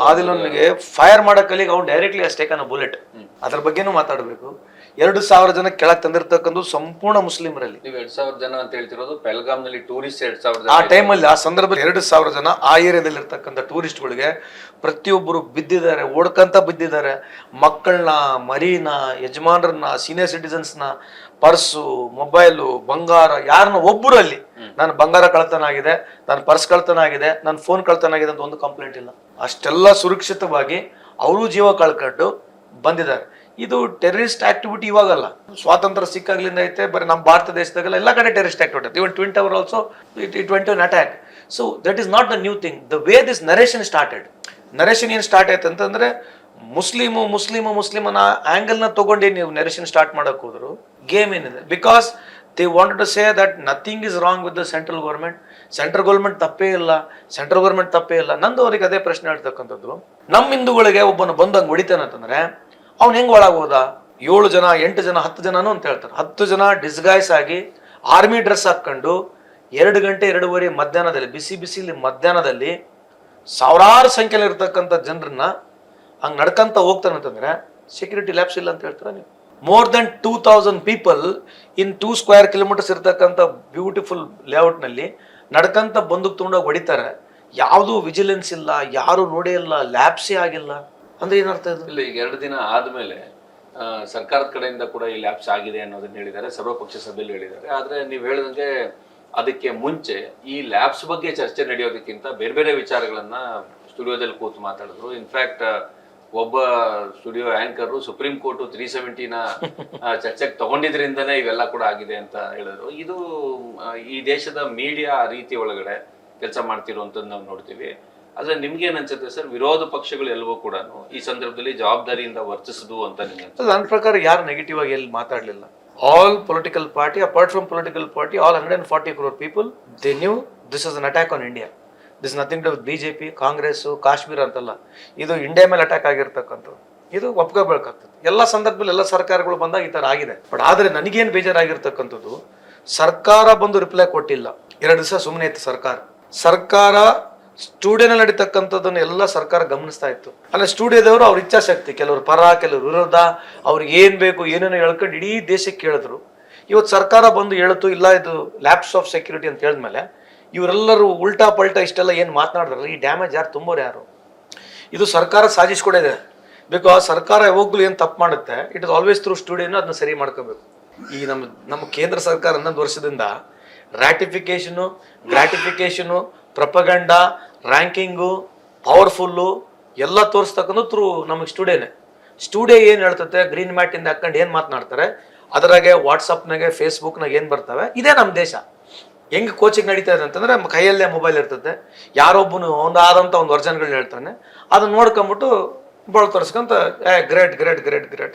ಆದಿಲನ್ಗೆ ಫೈರ್ ಮಾಡಕ್ಕಲ್ಲಿಗೆ ಅವ್ನು ಡೈರೆಕ್ಟ್ಲಿ ಟೇಕನ್ ಅ ಬುಲೆಟ್. ಅದ್ರ ಬಗ್ಗೆನೂ ಮಾತಾಡಬೇಕು. 2,000 ಜನ ಕೆಳಗೆ ತಂದಿರ್ತಕ್ಕಂಥ ಸಂಪೂರ್ಣ ಮುಸ್ಲಿಮರಲ್ಲಿ. ನೀವು 2,000 ಜನ ಅಂತ ಹೇಳ್ತಿರೋದು ಪೆಲ್ಗಾಮ್ ನಲ್ಲಿ ಟೂರಿಸ್ಟ್ 2,000 ಆ ಟೈಮಲ್ಲಿ, ಆ ಸಂದರ್ಭದಲ್ಲಿ 2,000 ಜನ ಆ ಏರಿಯಾದಲ್ಲಿ ಇರ್ತಕ್ಕಂಥ ಟೂರಿಸ್ಟ್ಗಳಿಗೆ ಪ್ರತಿಯೊಬ್ಬರು ಬಿದ್ದಿದ್ದಾರೆ, ಓಡ್ಕಂತ ಬಿದ್ದಿದ್ದಾರೆ. ಮಕ್ಕಳನ್ನ, ಮರಿನ, ಯಜಮಾನರನ್ನ, ಸೀನಿಯರ್ ಸಿಟಿಸನ್ಸ್ನ, ಪರ್ಸು, ಮೊಬೈಲು, ಬಂಗಾರ, ಯಾರನ್ನ ಒಬ್ಬರಲ್ಲಿ ನನ್ನ ಬಂಗಾರ ಕಳ್ತನ ಆಗಿದೆ, ನನ್ನ ಪರ್ಸ್ ಕಳ್ತನ ಆಗಿದೆ, ನನ್ನ ಫೋನ್ ಕಳ್ತನ ಆಗಿದೆ ಅಂತ ಒಂದು ಕಂಪ್ಲೇಂಟ್ ಇಲ್ಲ. ಅಷ್ಟೆಲ್ಲ ಸುರಕ್ಷಿತವಾಗಿ ಅವರು ಜೀವ ಕಳ್ಕೊಂಡು ಬಂದಿದ್ದಾರೆ. ಇದು ಟೆರರಿಸ್ಟ್ ಆಕ್ಟಿವಿಟಿ ಇವಾಗಲ್ಲ, ಸ್ವಾತಂತ್ರ್ಯ ಸಿಕ್ಕಾಗ್ಲಿಂದ ಐತೆ. ಬರೀ ನಮ್ಮ ಭಾರತ ದೇಶದಾಗಲ್ಲ, ಎಲ್ಲ ಕಡೆ terrorist activity. Even twin tower also it went an attack. So that is not the new thing. The way this narration started, narration ಏನು ಸ್ಟಾರ್ಟ್ ಆಯ್ತು ಅಂತಂದ್ರೆ ಮುಸ್ಲಿಮನ ಆಂಗಲ್ನ ತಗೊಂಡು ನೀವು ನರೇಷನ್ ಸ್ಟಾರ್ಟ್ ಮಾಡಕ್ ಹೋದ್ರು. ಗೇಮ್ ಏನಿದೆ, because they wanted to say that nothing is wrong with the central government. Central government ತಪ್ಪೇ ಇಲ್ಲ, ಸೆಂಟ್ರಲ್ ಗೌರ್ಮೆಂಟ್ ತಪ್ಪೇ ಇಲ್ಲ. ನಂದು ಅವ್ರಿಗೆ ಅದೇ ಪ್ರಶ್ನೆ ಹೇಳ್ತಕ್ಕಂಥದ್ದು. ನಮ್ಮ ಹಿಂದೂಗಳಿಗೆ ಒಬ್ಬನ ಬಂದಂಗೆ ಹೊಡಿತಾನಂತಂದ್ರೆ ಅವ್ನು ಹೆಂಗ್ ಒಳಗೋದ? 7 ಜನ, 8 ಜನ, 10 ಜನನು ಅಂತ ಹೇಳ್ತಾರೆ. 10 ಜನ ಡಿಸ್ಗೈಸ್ ಆಗಿ ಆರ್ಮಿ ಡ್ರೆಸ್ ಹಾಕೊಂಡು 2 ಗಂಟೆ 2:30 ಮಧ್ಯಾಹ್ನದಲ್ಲಿ, ಬಿಸಿಲಿ ಮಧ್ಯಾಹ್ನದಲ್ಲಿ ಸಾವಿರಾರು ಸಂಖ್ಯೆಯಲ್ಲಿ ಇರ್ತಕ್ಕಂಥ ಜನರನ್ನ ಹಂಗೆ ನಡ್ಕಂತ ಹೋಗ್ತಾನಂತಂದ್ರೆ ಸೆಕ್ಯೂರಿಟಿ ಲ್ಯಾಬ್ಸ್ ಇಲ್ಲ ಅಂತ ಹೇಳ್ತಾರೆ ನೀವು. More than 2,000 people in 2 square kilometres ಇರ್ತಕ್ಕಂಥ ಬ್ಯೂಟಿಫುಲ್ ಲೇಔಟ್ ನಲ್ಲಿ ನಡ್ಕಂತ ಬಂದೂಕ್ ತಗೊಂಡೋಗಿ ಹೊಡಿತಾರೆ. ಯಾವುದು ವಿಜಿಲೆನ್ಸ್ ಇಲ್ಲ, ಯಾರು ನೋಡೇ ಇಲ್ಲ, ಲ್ಯಾಬ್ಸೇ ಆಗಿಲ್ಲ ಅಂದ್ರೆ ಏನರ್ಥ ಇದು? ಇಲ್ಲ, ಈಗ 2 ದಿನ ಆದ್ಮೇಲೆ ಸರ್ಕಾರದ ಕಡೆಯಿಂದ ಕೂಡ ಈ ಲ್ಯಾಬ್ಸ್ ಆಗಿದೆ ಅನ್ನೋದನ್ನ ಹೇಳಿದ್ದಾರೆ, ಸರ್ವಪಕ್ಷ ಸಭೆಯಲ್ಲಿ ಹೇಳಿದ್ದಾರೆ. ಆದ್ರೆ ನೀವು ಹೇಳಿದಂಗೆ ಅದಕ್ಕೆ ಮುಂಚೆ ಈ ಲ್ಯಾಬ್ಸ್ ಬಗ್ಗೆ ಚರ್ಚೆ ನಡೆಯೋದಕ್ಕಿಂತ ಬೇರೆ ವಿಚಾರಗಳನ್ನ ಸ್ಟುಡಿಯೋದಲ್ಲಿ ಕೂತು ಮಾತಾಡಿದ್ರು. ಇನ್ಫ್ಯಾಕ್ಟ್ ಒಬ್ಬ ಸ್ಟುಡಿಯೋ ಆಂಕರ್ ಸುಪ್ರೀಂ ಕೋರ್ಟ್ 370ನ ಚರ್ಚೆಗೆ ತಗೊಂಡಿದ್ರಿಂದನೇ ಇವೆಲ್ಲ ಕೂಡ ಆಗಿದೆ ಅಂತ ಹೇಳಿದ್ರು. ಇದು ಈ ದೇಶದ ಮೀಡಿಯಾ ಆ ರೀತಿ ಒಳಗಡೆ ಕೆಲಸ ಮಾಡ್ತಿರುವಂತದ್ದು ನಾವು ನೋಡ್ತೀವಿ. ಆದ್ರೆ ನಿಮ್ಗೇನ್ ಅನ್ಸುತ್ತೆ ಸರ್, ವಿರೋಧ ಪಕ್ಷಗಳು ಎಲ್ಲವೂ ಕೂಡ ಈ ಸಂದರ್ಭದಲ್ಲಿ ಜವಾಬ್ದಾರಿಯಿಂದ ವರ್ತಿಸುದು ಅಂತ ನಿಮ್ಗೆ? ನನ್ನ ಪ್ರಕಾರ ಯಾರು ನೆಗೆಟಿವ್ ಆಗಿ ಎಲ್ಲಿ ಮಾತಾಡ್ಲಿಲ್ಲ. All political party, apart from political party, all 140 crore people, they knew this is an attack on India. This is nothing to do with BJP, Congress, Kashmir ಅಂತಲ್ಲ. ಇದು ಇಂಡಿಯಾ ಮೇಲೆ ಅಟ್ಯಾಕ್ ಆಗಿರ್ತಕ್ಕಂಥದ್ದು. ಇದು ಒಪ್ಕೋಬೇಕಾಗ್ತದೆ. ಎಲ್ಲ ಸಂದರ್ಭದಲ್ಲಿ ಎಲ್ಲ ಸರ್ಕಾರಗಳು ಬಂದಾಗ ಈ ತರ ಆಗಿದೆ. ಬಟ್ ಆದ್ರೆ ನನಗೇನು ಬೇಜಾರಾಗಿರ್ತಕ್ಕಂಥದ್ದು, ಸರ್ಕಾರ ಬಂದು ರಿಪ್ಲೈ ಕೊಟ್ಟಿಲ್ಲ. 2 ದಿವಸ ಸುಮ್ಮನೆ ಇತ್ತು ಸರ್ಕಾರ. ಸ್ಟುಡಿಯೋನಲ್ಲಿ ನಡೀತಕ್ಕಂಥದ್ದನ್ನು ಎಲ್ಲ ಸರ್ಕಾರ ಗಮನಿಸ್ತಾ ಇತ್ತು. ಅಲ್ಲ, ಸ್ಟುಡಿಯೋದವರು ಅವ್ರ ಇಚ್ಛಾಶಕ್ತಿ, ಕೆಲವರು ಪರ, ಕೆಲವರು ವಿರೋಧ, ಅವ್ರಿಗೆ ಏನ್ ಬೇಕು ಏನೇನೋ ಹೇಳ್ಕೊಂಡು ಇಡೀ ದೇಶಕ್ಕೆ ಕೇಳಿದ್ರು. ಇವತ್ತು ಸರ್ಕಾರ ಬಂದು ಹೇಳ್ತು ಇಲ್ಲ ಇದು ಲ್ಯಾಬ್ಸ್ ಆಫ್ ಸೆಕ್ಯೂರಿಟಿ ಅಂತ ಹೇಳಿದ್ಮೇಲೆ ಇವರೆಲ್ಲರೂ ಉಲ್ಟಾ ಪಲ್ಟಾ ಇಷ್ಟೆಲ್ಲ ಏನು ಮಾತನಾಡಿದ್ರಲ್ಲ, ಈ ಡ್ಯಾಮೇಜ್ ಯಾರು ತುಂಬೋರು ಯಾರು? ಇದು ಸರ್ಕಾರ ಸಾಧಿಸ್ಕೊಡಿದೆ. ಬಿಕಾಸ್ ಸರ್ಕಾರ ಯಾವಾಗಲೂ ಏನು ತಪ್ಪು ಮಾಡುತ್ತೆ, ಇಟ್ ಇಸ್ ಆಲ್ವೇಸ್ ಥ್ರೂ ಸ್ಟುಡಿಯೋನ ಅದನ್ನ ಸರಿ ಮಾಡ್ಕೋಬೇಕು. ಈ ನಮ್ಮ ಕೇಂದ್ರ ಸರ್ಕಾರ 11 ವರ್ಷದಿಂದ ರ್ಯಾಟಿಫಿಕೇಶನು, ಗ್ರಾಟಿಫಿಕೇಶನು, ಪ್ರಪಗಂಡ, ರ್ಯಾಂಕಿಂಗು, ಪವರ್ಫುಲ್ಲು ಎಲ್ಲ ತೋರಿಸ್ತಕ್ಕಂಥ ಥ್ರೂ ನಮಗೆ ಸ್ಟುಡಿಯೋ ಏನು ಹೇಳ್ತತೆ, ಗ್ರೀನ್ ಮ್ಯಾಟಿಂದ ಹಾಕೊಂಡು ಏನು ಮಾತನಾಡ್ತಾರೆ, ಅದರಾಗೆ ವಾಟ್ಸಪ್ನಾಗೆ, ಫೇಸ್ಬುಕ್ನಾಗ ಏನು ಬರ್ತವೆ, ಇದೇ ನಮ್ಮ ದೇಶ. ಹೆಂಗೆ ಕೋಚಿಂಗ್ ನಡೀತಾ ಇದೆ ಅಂತಂದ್ರೆ ನಮ್ಮ ಕೈಯಲ್ಲೇ ಮೊಬೈಲ್ ಇರ್ತದೆ. ಯಾರೊಬ್ಬನು ಆದಂಥ ಒಂದು ವರ್ಜನ್ಗಳು ಹೇಳ್ತಾನೆ, ಅದನ್ನ ನೋಡ್ಕೊಂಬಿಟ್ಟು ಬಳ ತೋರಿಸ್ಕೊಂತ ಗ್ರೇಟ್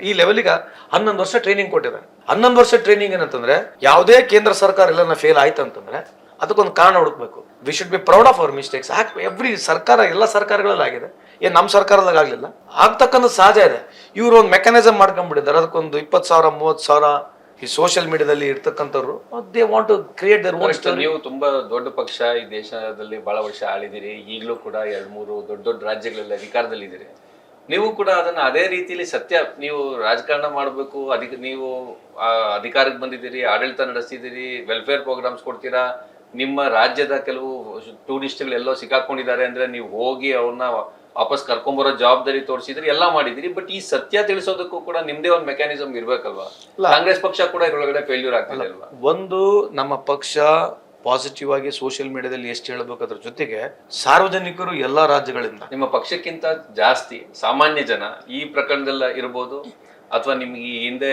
ಈ ಲೆವೆಲಿಗೆ 11 ವರ್ಷ ಟ್ರೈನಿಂಗ್ ಕೊಟ್ಟಿದ್ದಾರೆ. 11 ವರ್ಷ ಟ್ರೈನಿಂಗ್ ಏನಂತಂದ್ರೆ ಯಾವುದೇ ಕೇಂದ್ರ ಸರ್ಕಾರ ಎಲ್ಲ ಫೇಲ್ ಆಯ್ತು ಅಂತಂದ್ರೆ ಅದಕ್ಕೊಂದು ಕಾರಣ ಹುಡುಕ್ಬೇಕು. We should be proud of our mistakes. Every ಸರ್ಕಾರ, ಎಲ್ಲ ಸರ್ಕಾರಗಳಲ್ಲಿ ಆಗಿದೆ, ಏನು ನಮ್ಮ ಸರ್ಕಾರದಾಗ ಆಗಲಿಲ್ಲ. ಆಗ್ತಕ್ಕಂಥ ಸಹಜ ಇದೆ. ಇವರು ಒಂದು ಮೆಕ್ಯಾನಿಸಮ್ ಮಾಡ್ಕೊಂಡ್ಬಿಟ್ಟಿದ್ದಾರೆ. ಅದಕ್ಕೊಂದು 20,000 30,000 ಈ ಸೋಷಿಯಲ್ ಮೀಡಿಯಾದಲ್ಲಿ ಇರ್ತಕ್ಕಂಥವ್ರು they want to create their own story. ನೀವು ತುಂಬಾ ದೊಡ್ಡ ಪಕ್ಷ, ಈ ದೇಶದಲ್ಲಿ ಬಹಳ ವರ್ಷ ಆಳಿದಿರಿ, ಈಗಲೂ ಕೂಡ 2-3 ದೊಡ್ಡ ರಾಜ್ಯಗಳಲ್ಲಿ ಅಧಿಕಾರದಲ್ಲಿ ಇದ್ದೀರಿ. ನೀವು ಕೂಡ ಅದನ್ನ ಅದೇ ರೀತಿಯಲ್ಲಿ ನೀವು ರಾಜಕಾರಣ ಮಾಡಬೇಕು, ನೀವು ಅಧಿಕಾರಕ್ಕೆ ಬಂದಿದ್ದೀರಿ, ಆಡಳಿತ ನಡೆಸ್ತಿದ್ದೀರಿ, ವೆಲ್ಫೇರ್ ಪ್ರೋಗ್ರಾಮ್ಸ್ ಕೊಡ್ತೀರಾ, ನಿಮ್ಮ ರಾಜ್ಯದ ಕೆಲವು ಟೂರಿಸ್ಟ್ಗಳು ಎಲ್ಲೋ ಸಿಕ್ಕಾಕೊಂಡಿದ್ದಾರೆ ಅಂದ್ರೆ ನೀವು ಹೋಗಿ ಅವ್ರನ್ನ ವಾಪಸ್ ಕರ್ಕೊಂಬರೋ ಜವಾಬ್ದಾರಿ ತೋರಿಸಿದ್ರಿ, ಎಲ್ಲ ಮಾಡಿದಿರಿ. ಬಟ್ ಈ ಸತ್ಯ ತಿಳಿಸೋದಕ್ಕೂ ಕೂಡ ನಿಮ್ದೇ ಒಂದು ಮೆಕ್ಯಾನಿಸಮ್ ಇರ್ಬೇಕಲ್ವಾ? ಕಾಂಗ್ರೆಸ್ ಪಕ್ಷ ಕೂಡ ಇದ್ರೊಳಗಡೆ ಫೇಲ್ಯೂರ್ ಆಗ್ತಿದೆ ಅಲ್ವಾ? ಒಂದು, ನಮ್ಮ ಪಕ್ಷ ಪಾಸಿಟಿವ್ ಆಗಿ ಸೋಷಿಯಲ್ ಮೀಡಿಯಾದಲ್ಲಿ ಎಷ್ಟು ಹೇಳ್ಬೇಕು, ಅದ್ರ ಜೊತೆಗೆ ಸಾರ್ವಜನಿಕರು ಎಲ್ಲಾ ರಾಜ್ಯಗಳಿಂದ, ನಿಮ್ಮ ಪಕ್ಷಕ್ಕಿಂತ ಜಾಸ್ತಿ ಸಾಮಾನ್ಯ ಜನ ಈ ಪ್ರಕರಣದಲ್ಲ ಇರ್ಬೋದು, ಅಥವಾ ನಿಮ್ಗೆ ಈ ಹಿಂದೆ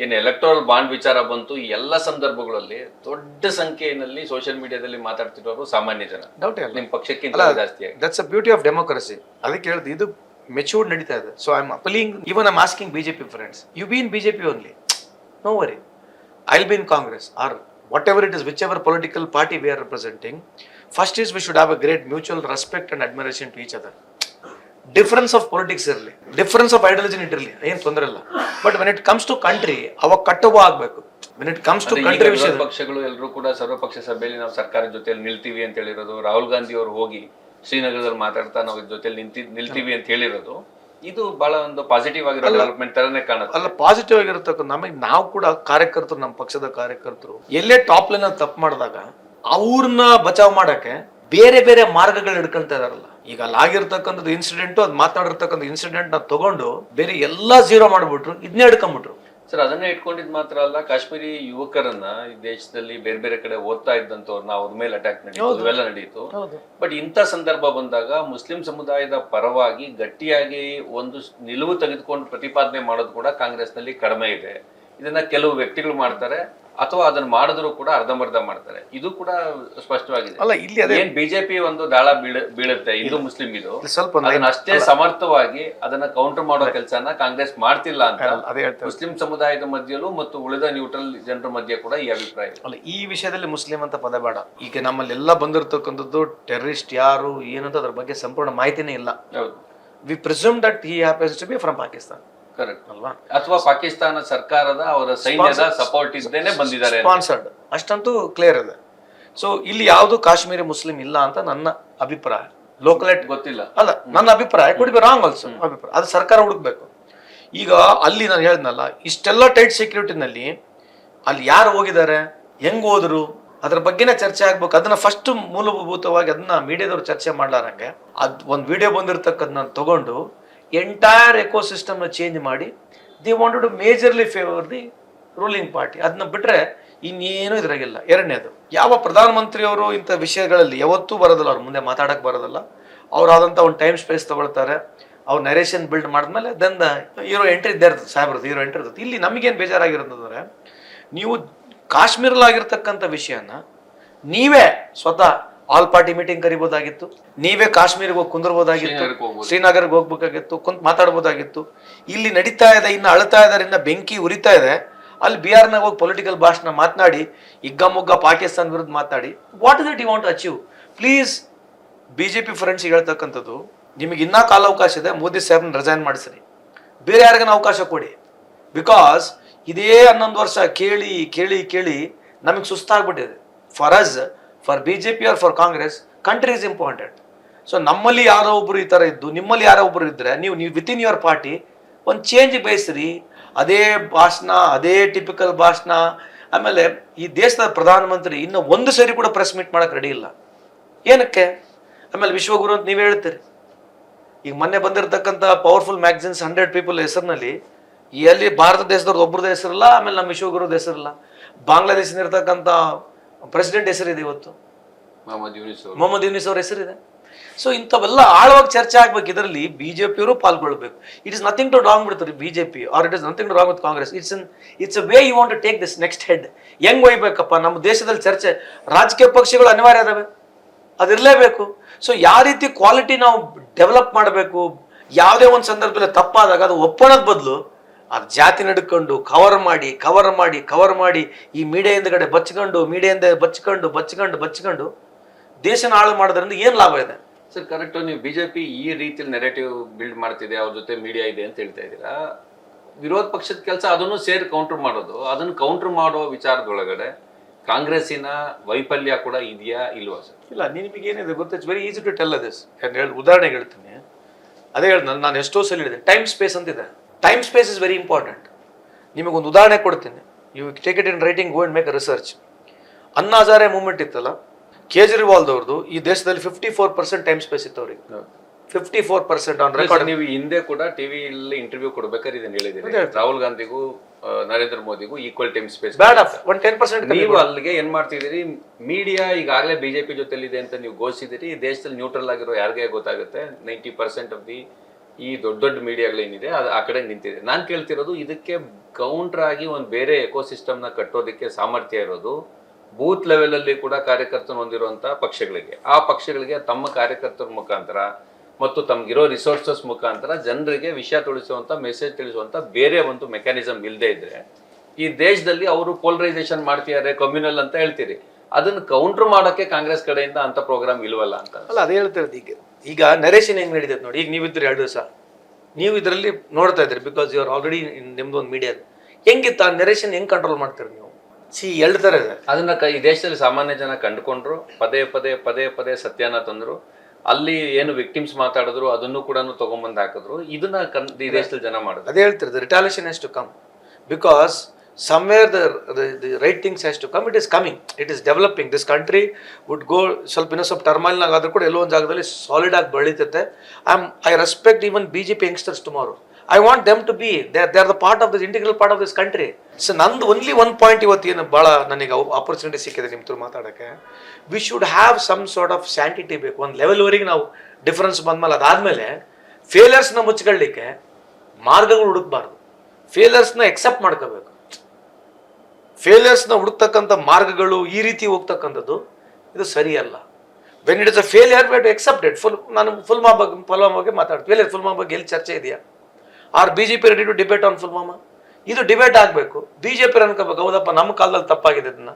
ಏನು ಎಲೆಕ್ಟ್ರಲ್ ಬಾಂಡ್ ವಿಚಾರ ಬಂತು, ಈ ಎಲ್ಲ ಸಂದರ್ಭಗಳಲ್ಲಿ ದೊಡ್ಡ ಸಂಖ್ಯೆಯಲ್ಲಿ ಸೋಷಿಯಲ್ ಮೀಡಿಯಾದಲ್ಲಿ ಮಾತಾಡ್ತಿರೋರು ಸಾಮಾನ್ಯ ಜನ. ಡೌಟ್ ಇಲ್ಲ, ನಿಮ್ ಪಕ್ಷಕ್ಕಿಂತ ಜಾಸ್ತಿ ಆಗಿ. That's a beauty of democracy. ಅದಕ್ಕೆ ಹೇಳಿದ್ದು ಇದು ಮೆಚೂರ್ಡ್ ನಡೀತಾ ಇದೆ. So I am appealing, even I am asking BJP friends, you be in BJP only, no worry, I will be in Congress or whatever it is, whichever political party we are representing. First is we should have a great mutual respect and admiration to each other. Difference of politics ಇರಲಿ, difference of ideology ಇರಲಿ, ಏನು ತೊಂದರೆ ಇಲ್ಲ. But when it comes to country, ಅವಾಗ ಕಟ್ಟುವ ಆಗ್ಬೇಕು. When it comes to country ವಿಷಯ, ಪಕ್ಷಗಳು ಎಲ್ಲರೂ ಕೂಡ ಸರ್ವಪಕ್ಷ ಸಭೆಯಲ್ಲಿ ನಾವು ಸರ್ಕಾರದ ಜೊತೆಯಲ್ಲಿ ನಿಲ್ತೀವಿ ಅಂತ ಹೇಳಿರೋದು, ರಾಹುಲ್ ಗಾಂಧಿ ಅವರು ಹೋಗಿ ಶ್ರೀನಗರದಲ್ಲಿ ಮಾತಾಡ್ತಾ ನಾವು ಜೊತೆಲಿ ನಿಲ್ತೀವಿ ಅಂತ ಹೇಳಿರೋದು, ಇದು ಬಹಳ ಒಂದು ಪಾಸಿಟಿವ್ ಆಗಿರೋ ಡೆವಲಪ್ಮೆಂಟ್ ತರನೇ ಕಾಣುತ್ತೆ. ಅಲ್ಲ, ಪಾಸಿಟಿವ್ ಆಗಿರತಕ್ಕ ನಮಗೆ, ನಾವು ಕೂಡ ಕಾರ್ಯಕರ್ತರು, ನಮ್ಮ ಪಕ್ಷದ ಕಾರ್ಯಕರ್ತರು ಎಲ್ಲೇ ಟಾಪ್ ಲೈನ್ ಅಲ್ಲಿ ತಪ್ಪು ಮಾಡಿದಾಗ ಅವ್ರನ್ನ ಬಚಾವ್ ಮಾಡಕ್ಕೆ ಬೇರೆ ಬೇರೆ ಮಾರ್ಗಗಳು ಹಿಡ್ಕೊಂತ ಇದಾರಲ್ಲ. ಈಗ ಅಲ್ಲಿ ಆಗಿರ್ತಕ್ಕಂಥದ್ದು ಇನ್ಸಿಡೆಂಟ್, ಅದು ಮಾತಾಡಿರ್ತಕ್ಕಂಥ ಇನ್ಸಿಡೆಂಟ್ ನ ತಗೊಂಡು ಬೇರೆ ಎಲ್ಲಾ ಝೀರೋ ಮಾಡ್ಬಿಟ್ರು, ಇದನ್ನೇ ಹಿಡ್ಕೊಂಡ್ಬಿಟ್ರು. ಸರ್, ಅದನ್ನೇ ಇಟ್ಕೊಂಡಿದ್ ಮಾತ್ರ ಅಲ್ಲ, ಕಾಶ್ಮೀರಿ ಯುವಕರನ್ನ ಈ ದೇಶದಲ್ಲಿ ಬೇರೆ ಬೇರೆ ಕಡೆ ಓದ್ತಾ ಇದ್ದಂತವ್ರನ್ನ ಅವ್ರ ಮೇಲೆ ಅಟ್ಯಾಕ್ ನಡೀತು, ಇವೆಲ್ಲ ನಡೀತು. ಬಟ್ ಇಂಥ ಸಂದರ್ಭ ಬಂದಾಗ ಮುಸ್ಲಿಂ ಸಮುದಾಯದ ಪರವಾಗಿ ಗಟ್ಟಿಯಾಗಿ ಒಂದು ನಿಲುವು ತೆಗೆದುಕೊಂಡು ಪ್ರತಿಪಾದನೆ ಮಾಡೋದು ಕೂಡ ಕಾಂಗ್ರೆಸ್ ನಲ್ಲಿ ಕಡಿಮೆ ಇದೆ. ಇದನ್ನ ಕೆಲವು ವ್ಯಕ್ತಿಗಳು ಮಾಡ್ತಾರೆ, ಅಥವಾ ಅದನ್ನ ಮಾಡಿದ್ರು ಕೂಡ ಅರ್ಧಂಬರ್ಧ ಮಾಡ್ತಾರೆ. ಇದು ಕೂಡ ಸ್ಪಷ್ಟವಾಗಿದೆ. ಅಲ್ಲ, ಇಲ್ಲಿ ಏನ್ ಬಿಜೆಪಿ ಒಂದು ದಾಳ ಬೀಳುತ್ತೆ ಹಿಂದೂ ಮುಸ್ಲಿಂ, ಇದು ಸ್ವಲ್ಪ ಅದನ್ನ ಅಷ್ಟೇ ಸಮರ್ಥವಾಗಿ ಅದನ್ನ ಕೌಂಟರ್ ಮಾಡೋ ಕೆಲಸನ ಕಾಂಗ್ರೆಸ್ ಮಾಡ್ತಿಲ್ಲ ಅಂತ ಮುಸ್ಲಿಂ ಸಮುದಾಯದ ಮಧ್ಯಲ್ಲೂ ಮತ್ತು ಉಳಿದ ನ್ಯೂಟ್ರಲ್ ಜನರ ಮಧ್ಯೆ ಕೂಡ ಈ ಅಭಿಪ್ರಾಯ. ಅಲ್ಲ, ಈ ವಿಷಯದಲ್ಲಿ ಮುಸ್ಲಿಂ ಅಂತ ಪದ ಬೇಡ. ಈಗ ನಮ್ಮಲ್ಲಿ ಎಲ್ಲ ಬಂದಿರತಕ್ಕಂಥದ್ದು ಟೆರರಿಸ್ಟ್ ಯಾರು ಏನಂತ ಅದ್ರ ಬಗ್ಗೆ ಸಂಪೂರ್ಣ ಮಾಹಿತಿನೇ ಇಲ್ಲ. We presume that he happens to be from Pakistan, correct ಅಲ್ವಾ? ಅಥವಾ ಪಾಕಿಸ್ತಾನ ಸರ್ಕಾರದ ಅವರ ಸೈನ್ಯದ ಸಪೋರ್ಟ್ ಇದ್ದೇನೆ ಬಂದಿದ್ದಾರೆ, ಸ್ಪಾನ್ಸರ್ಡ್, ಅಷ್ಟಂತೂ ಕ್ಲಿಯರ್ ಇದೆ. ಸೊ ಇಲ್ಲಿ ಯಾವುದು ಕಾಶ್ಮೀರಿ ಮುಸ್ಲಿಂ ಇಲ್ಲ ಅಂತ ನನ್ನ ಅಭಿಪ್ರಾಯ. ಲೋಕಲೇಟ್ ಗೊತ್ತಿಲ್ಲ, ಅಲ್ಲ ನನ್ನ ಅಭಿಪ್ರಾಯ, ಕುಡ್ ಬಿ ರಾಂಗ್ ಆಲ್ಸೋ ಅಭಿಪ್ರಾಯ. ಅದು ಸರ್ಕಾರ ಹುಡುಕ್ಬೇಕು. ಈಗ ಅಲ್ಲಿ ನಾನು ಹೇಳಿದ್ನಲ್ಲ, ಇಷ್ಟೆಲ್ಲ ಟೈಟ್ ಸೆಕ್ಯೂರಿಟಿನಲ್ಲಿ ಅಲ್ಲಿ ಯಾರು ಹೋಗಿದ್ದಾರೆ, ಹೆಂಗ್ ಹೋದ್ರು, ಅದ್ರ ಬಗ್ಗೆನೇ ಚರ್ಚೆ ಆಗ್ಬೇಕು. ಅದನ್ನ ಫಸ್ಟ್ ಮೂಲಭೂತವಾಗಿ ಅದನ್ನ ಮೀಡಿಯಾದವ್ರು ಚರ್ಚೆ ಮಾಡ್ಲಾರಂಗೆ ಒಂದು ವಿಡಿಯೋ ಬಂದಿರ್ತಕ್ಕದನ್ನ ತಗೊಂಡು ಎಂಟೈರ್ ಎಕೋಸಿಸ್ಟಮ್ ನ ಚೇಂಜ್ ಮಾಡಿ they wanted to majorly favour the ruling party. ಅದನ್ನ ಬಿಟ್ರೆ ಇನ್ನೇನು ಇದ್ರಾಗಿಲ್ಲ. ಎರಡನೇದು, ಯಾವ ಪ್ರಧಾನಮಂತ್ರಿಯವರು ಇಂಥ ವಿಷಯಗಳಲ್ಲಿ ಯಾವತ್ತೂ ಬರೋದಿಲ್ಲ, ಅವ್ರ ಮುಂದೆ ಮಾತಾಡಕ್ ಬರೋದಿಲ್ಲ. ಅವ್ರಾದಂಥ ಒಂದು ಟೈಮ್ ಸ್ಪೇಸ್ ತಗೊಳ್ತಾರೆ, ಅವ್ರ ನರೇಷನ್ ಬಿಲ್ಡ್ ಮಾಡಿದ್ಮೇಲೆ ದೆನ್ ಹೀರೋ ಎಂಟ್ರಿ ಇದ್ದೇ ಇರ್ತದೆ, ಸಾಹೇಬ್ರದ್ದು ಹೀರೋ ಎಂಟ್ರಿ ಇರ್ತದೆ. ಇಲ್ಲಿ ನಮಗೇನು ಬೇಜಾರಾಗಿರೋದಂದ್ರೆ, ನೀವು ಕಾಶ್ಮೀರಲಾಗಿರ್ತಕ್ಕಂಥ ವಿಷಯನ ನೀವೇ ಸ್ವತಃ ಆಲ್ ಪಾರ್ಟಿ ಮೀಟಿಂಗ್ ಕರಿಬೋದಾಗಿತ್ತು, ನೀವೇ ಕಾಶ್ಮೀರಿಗೆ ಹೋಗಿ ಕುಂದಿರ್ಬೋದಾಗಿತ್ತು, ಶ್ರೀನಗರ್ಗೆ ಹೋಗ್ಬೇಕಾಗಿತ್ತು, ಕುಂತ್ ಮಾತಾಡ್ಬೋದಾಗಿತ್ತು. ಇಲ್ಲಿ ನಡೀತಾ ಇದೆ, ಇನ್ನು ಅಳ್ತಾ ಇದಾರೆ, ಇನ್ನ ಬೆಂಕಿ ಉರಿತಾ ಇದೆ, ಅಲ್ಲಿ ಬಿಹಾರ್ನಾಗ ಹೋಗಿ ಪೊಲಿಟಿಕಲ್ ಭಾಷಣ ಮಾತನಾಡಿ ಹಿಗ್ಗಮುಗ್ಗ ಪಾಕಿಸ್ತಾನ ವಿರುದ್ಧ ಮಾತಾಡಿ, what is it you want to achieve? Please BJP friends ಹೇಳ್ತಕ್ಕಂಥದ್ದು, ನಿಮಗೆ ಇನ್ನೂ ಕಾಲಾವಕಾಶ ಇದೆ, ಮೋದಿ ಸಾಹೇಬ್ನ ರಿಸೈನ್ ಮಾಡಿಸ್ರಿ, ಬೇರೆ ಯಾರಿಗಾನ ಅವಕಾಶ ಕೊಡಿ. ಬಿಕಾಸ್ ಇದೇ 11 ವರ್ಷ ಕೇಳಿ ಕೇಳಿ ಕೇಳಿ ನಮಗೆ ಸುಸ್ತಾಗ್ಬಿಟ್ಟಿದೆ. For us, for BJP or for Congress, country is important. So ನಮ್ಮಲ್ಲಿ ಯಾರೋ ಒಬ್ರು ಈ ತರ ಇದ್ದು, ನಿಮ್ಮಲ್ಲಿ ಯಾರೋ ಒಬ್ರು ಇದ್ರೆ ನೀವು ವಿತ್ ಇನ್ ಯುವರ್ ಪಾರ್ಟಿ ಒಂದು ಚೇಂಜ್ ಬಯಸ್ರಿ. ಅದೇ ಭಾಷಣ, ಅದೇ ಟಿಪಿಕಲ್ ಭಾಷಣ. ಆಮೇಲೆ ಈ ದೇಶದ ಪ್ರಧಾನಮಂತ್ರಿ ಇನ್ನು ಒಂದು ಸರಿ ಕೂಡ ಪ್ರೆಸ್ ಮೀಟ್ ಮಾಡಕ್ ರೆಡಿ ಇಲ್ಲ. ಏನಕ್ಕೆ? ಆಮೇಲೆ ವಿಶ್ವಗುರು ಅಂತ ನೀವೇ ಹೇಳ್ತೀರಿ. ಈಗ ಮೊನ್ನೆ ಬಂದಿರತಕ್ಕಂಥ ಪವರ್ಫುಲ್ ಮ್ಯಾಗಝಿನ್ಸ್ 100 ಪೀಪಲ್ ಹೆಸರಿನಲ್ಲಿ ಎಲ್ಲಿ ಭಾರತ ದೇಶದವ್ರದ್ದು ಒಬ್ರದ್ದು ಹೆಸರಿಲ್ಲ, ಆಮೇಲೆ ನಮ್ಮ ವಿಶ್ವಗುರುದ ಹೆಸರಿಲ್ಲ. ಬಾಂಗ್ಲಾದೇಶದ ಇರ್ತಕ್ಕಂಥ ಪ್ರೆಸಿಡೆಂಟ್ ಹೆಸರಿದೆ ಇವತ್ತು, ಮೊಹಮ್ಮದ್ ಯೂನಿಸ್ ಅವ್ರ ಹೆಸರಿದೆ. ಸೊ ಇಂಥವೆಲ್ಲ ಆಳವಾಗಿ ಚರ್ಚೆ ಆಗ್ಬೇಕು. ಇದರಲ್ಲಿ ಬಿಜೆಪಿಯವರು ಪಾಲ್ಗೊಳ್ಬೇಕು. It is nothing to wrong with BJP or it is nothing to wrong with Congress. It's a way you want to take this next head. ಹೆಂಗ್ ಒಯ್ಬೇಕಪ್ಪ ನಮ್ಮ ದೇಶದಲ್ಲಿ ಚರ್ಚೆ. ರಾಜಕೀಯ ಪಕ್ಷಗಳು ಅನಿವಾರ್ಯ ಅದಾವೆ, ಅದಿರಲೇಬೇಕು. ಸೊ ಯಾವ ರೀತಿ ಕ್ವಾಲಿಟಿ ನಾವು ಡೆವಲಪ್ ಮಾಡಬೇಕು, ಯಾವುದೇ ಒಂದು ಸಂದರ್ಭದಲ್ಲಿ ತಪ್ಪಾದಾಗ ಅದು ಒಪ್ಪಣದ ಬದಲು ಅದು ಜಾತಿ ನಡ್ಕೊಂಡು ಕವರ್ ಮಾಡಿ ಈ ಮೀಡಿಯಾ ಹಿಂದ್ಗಡೆ ಬಚ್ಕೊಂಡು ದೇಶನ ಹಾಳು ಮಾಡೋದ್ರಿಂದ ಏನ್ ಲಾಭ ಇದೆ? Sir, correct. ನೀವು ಬಿಜೆಪಿ ಈ ರೀತಿಯಲ್ಲಿ ನೆರೆಟಿವ್ ಬಿಲ್ಡ್ ಮಾಡ್ತಿದೆ, ಅವ್ರ ಜೊತೆ ಮೀಡಿಯಾ ಇದೆ ಅಂತ ಹೇಳ್ತಾ ಇದ್ದೀರಾ. ವಿರೋಧ ಪಕ್ಷದ ಕೆಲಸ ಅದನ್ನು ಸೇರಿ ಕೌಂಟರ್ ಮಾಡೋದು. ಅದನ್ನು ಕೌಂಟರ್ ಮಾಡೋ ವಿಚಾರದೊಳಗಡೆ ಕಾಂಗ್ರೆಸ್ಸಿನ ವೈಫಲ್ಯ ಕೂಡ ಇದೆಯಾ ಇಲ್ವಾ ಸರ್? ಇಲ್ಲ, ನಿಮಗೆ ಏನಿದೆ ಗೊತ್ತಾ, it's very easy to tell this. ಉದಾಹರಣೆಗೆ ಹೇಳ್ತೀನಿ, ಅದೇ ಹೇಳ್ದೆ ನಾನು ಎಷ್ಟೋ ಸಲ ಹೇಳಿದೆ, ಟೈಮ್ ಸ್ಪೇಸ್ ಅಂತಿದೆ. Time space is very important. ನಿಮಗೊಂದು ಉದಾಹರಣೆ ಕೊಡ್ತೀನಿ, you take it in writing, go and make a research. Anna Hazare movement ಇತ್ತಲ್ಲ, ಕೇಜ್ರಿವಾಲ್ದವ್ರದ್ದು ಈ ದೇಶದಲ್ಲಿ 54% ಟೈಮ್ ಸ್ಪೇಸ್ ಇತ್ತು ಅವ್ರಿಗೆ. 54% ಆನ್ ರೆಕಾರ್ಡ್. ನೀವು ಹಿಂದೆ ಕೂಡ ಟಿವಿಯಲ್ಲಿ ಇಂಟರ್ವ್ಯೂ ಕೊಡ್ಬೇಕಾದ್ರೆ ಇದನ್ನ ಹೇಳಿದ್ದೀರಿ, ರಾಹುಲ್ ಗಾಂಧಿಗೂ ನರೇಂದ್ರ ಮೋದಿಗೂ ಈಕ್ವಲ್ ಟೈಮ್ ಸ್ಪೇಸ್ ಬೇಡ, 10%. ನೀವು ಅಲ್ಲಿಗೆ ಏನ್ ಮಾಡ್ತಿದ್ದೀರಿ, ಮೀಡಿಯಾ ಈಗಾಗಲೇ ಬಿಜೆಪಿ ಜೊತೆಲಿದೆ ಅಂತ ನೀವು ಘೋಷಿಸಿದಿರಿ. ದೇಶದಲ್ಲಿ ನ್ಯೂಟ್ರಲ್ ಆಗಿರೋ ಯಾರಿಗೆ ಗೊತ್ತಾಗುತ್ತೆ 90% ಆಫ್ ದಿ ಈ ದೊಡ್ಡ ದೊಡ್ಡ ಮೀಡಿಯಾಗಳೇನಿದೆ ಅದು ಆ ಕಡೆ ನಿಂತಿದೆ. ನಾನು ಕೇಳ್ತಿರೋದು ಇದಕ್ಕೆ ಕೌಂಟರ್ ಆಗಿ ಒಂದು ಬೇರೆ ಎಕೋಸಿಸ್ಟಮ್ನ ಕಟ್ಟೋದಕ್ಕೆ ಸಾಮರ್ಥ್ಯ ಇರೋದು ಬೂತ್ ಲೆವೆಲ್ ಅಲ್ಲಿ ಕೂಡ ಕಾರ್ಯಕರ್ತನ ಹೊಂದಿರುವಂತಹ ಪಕ್ಷಗಳಿಗೆ, ಆ ಪಕ್ಷಗಳಿಗೆ ತಮ್ಮ ಕಾರ್ಯಕರ್ತರ ಮುಖಾಂತರ ಮತ್ತು ತಮ್ಗಿರೋ ರಿಸೋರ್ಸಸ್ ಮುಖಾಂತರ ಜನರಿಗೆ ವಿಷಯ ತಿಳಿಸುವಂತ ಮೆಸೇಜ್ ತಿಳಿಸುವಂತ ಬೇರೆ ಒಂದು ಮೆಕ್ಯಾನಿಸಮ್ ಇಲ್ಲದೆ ಇದ್ರೆ ಈ ದೇಶದಲ್ಲಿ ಅವರು ಪೋಲರೈಸೇಷನ್ ಮಾಡ್ತಿದ್ದಾರೆ, ಕಮ್ಯುನಲ್ ಅಂತ ಹೇಳ್ತೀರಿ, ಅದನ್ನ ಕೌಂಟರ್ ಮಾಡಕ್ಕೆ ಕಾಂಗ್ರೆಸ್ ಕಡೆಯಿಂದ ಅಂತ ಪ್ರೋಗ್ರಾಮ್ ಇಲ್ವಲ್ಲ ಅಂತ. ಅಲ್ಲ, ಅದೇ ಹೇಳ್ತಿರೋದು. ಈಗ ನರೇಶನ್ ಹೆಂಗ್ ನಡೀತೈತೆ ನೋಡಿ. ಈಗ ನೀವಿದ್ರಿ 2 ದಿವಸ, ನೀವು ಇದರಲ್ಲಿ ನೋಡ್ತಾ ಇದ್ರಿ, ಬಿಕಾಸ್ ಯು ಆರ್ ಆಲ್ರೆಡಿ ನಿಮ್ದು ಒಂದು ಮೀಡಿಯಾ. ಹೆಂಗಿತ್ತು ಆ ನರೇಶನ್, ಹೆಂಗ್ ಕಂಟ್ರೋಲ್ ಮಾಡ್ತೀರಿ ನೀವು? ಹೇಳ್ತಾರೆ ಅದನ್ನ ಈ ದೇಶದಲ್ಲಿ ಸಾಮಾನ್ಯ ಜನ ಕಂಡುಕೊಂಡ್ರು, ಪದೇ ಪದೇ ಪದೇ ಪದೇ ಸತ್ಯನ ತಂದ್ರು, ಅಲ್ಲಿ ಏನು ವಿಕ್ಟಿಮ್ಸ್ ಮಾತಾಡಿದ್ರು ಅದನ್ನು ಕೂಡ ತಗೊಂಬಂದ್ ಹಾಕಿದ್ರು. ಇದನ್ನ ಈ ದೇಶದಲ್ಲಿ ಜನ ಮಾಡಿದ್ರು. ಅದೇ ಹೇಳ್ತಿರೋದು, retaliation has to come, because somewhere the right things has to come. It is coming, it is developing. This country would go ಸ್ವಲ್ಪ ಟರ್ಮೈಲ್ ನಾಗ ಆದ್ರೂ ಕೂಡ ಎಲ್ಲೋ ಒಂದು ಜಾಗದಲ್ಲಿ ಸಾಲಿಡ್ ಆಗಿ ಬೆಳೀತೈತೆ. I respect even BJP youngsters tomorrow. I want them to be they are the part of this integral part of this country. So ನಂದು only one point ಇವತ್ತು ಏನು ಭಾಳ ನನಗೆ ಆಪರ್ಚುನಿಟಿ ಸಿಕ್ಕಿದೆ ನಿಮ್ಮ ಹತ್ರ ಮಾತಾಡೋಕ್ಕೆ. We should have some sort of sanctity ಬೇಕು. ಒಂದು ಲೆವೆಲ್ವರೆಗೆ ನಾವು ಡಿಫ್ರೆನ್ಸ್ ಬಂದ್ಮೇಲೆ ಅದಾದ್ಮೇಲೆ ಫೇಲಿಯರ್ಸ್ನ ಮುಚ್ಕೊಳ್ಳಿಕ್ಕೆ ಮಾರ್ಗಗಳು ಹುಡುಕ್ಬಾರ್ದು, ಫೇಲಿಯರ್ಸ್ನ ಎಕ್ಸೆಪ್ಟ್ ಮಾಡ್ಕೋಬೇಕು. ಫೇಲಿಯರ್ಸ್ನ ಹುಡುಕ್ತಕ್ಕಂಥ ಮಾರ್ಗಗಳು ಈ ರೀತಿ ಹೋಗ್ತಕ್ಕಂಥದ್ದು ಇದು ಸರಿಯಲ್ಲ. When it is a failure we to accept it. ನಾನು ಪುಲ್ವಾಮಾ ಬಗ್ಗೆ ಮಾತಾಡ್ತೀವಿ. ಪುಲ್ವಾಮಾ ಬಗ್ಗೆ ಎಲ್ಲಿ ಚರ್ಚೆ ಇದೆಯಾ? Are BJP ready to debate on Pulwama? ಇದು ಡಿಬೇಟ್ ಆಗಬೇಕು. BJP ಅನ್ಕೋಬೇಕು, ಹೌದಪ್ಪ ನಮ್ಮ ಕಾಲದಲ್ಲಿ ತಪ್ಪಾಗಿದೆ, ಇದನ್ನ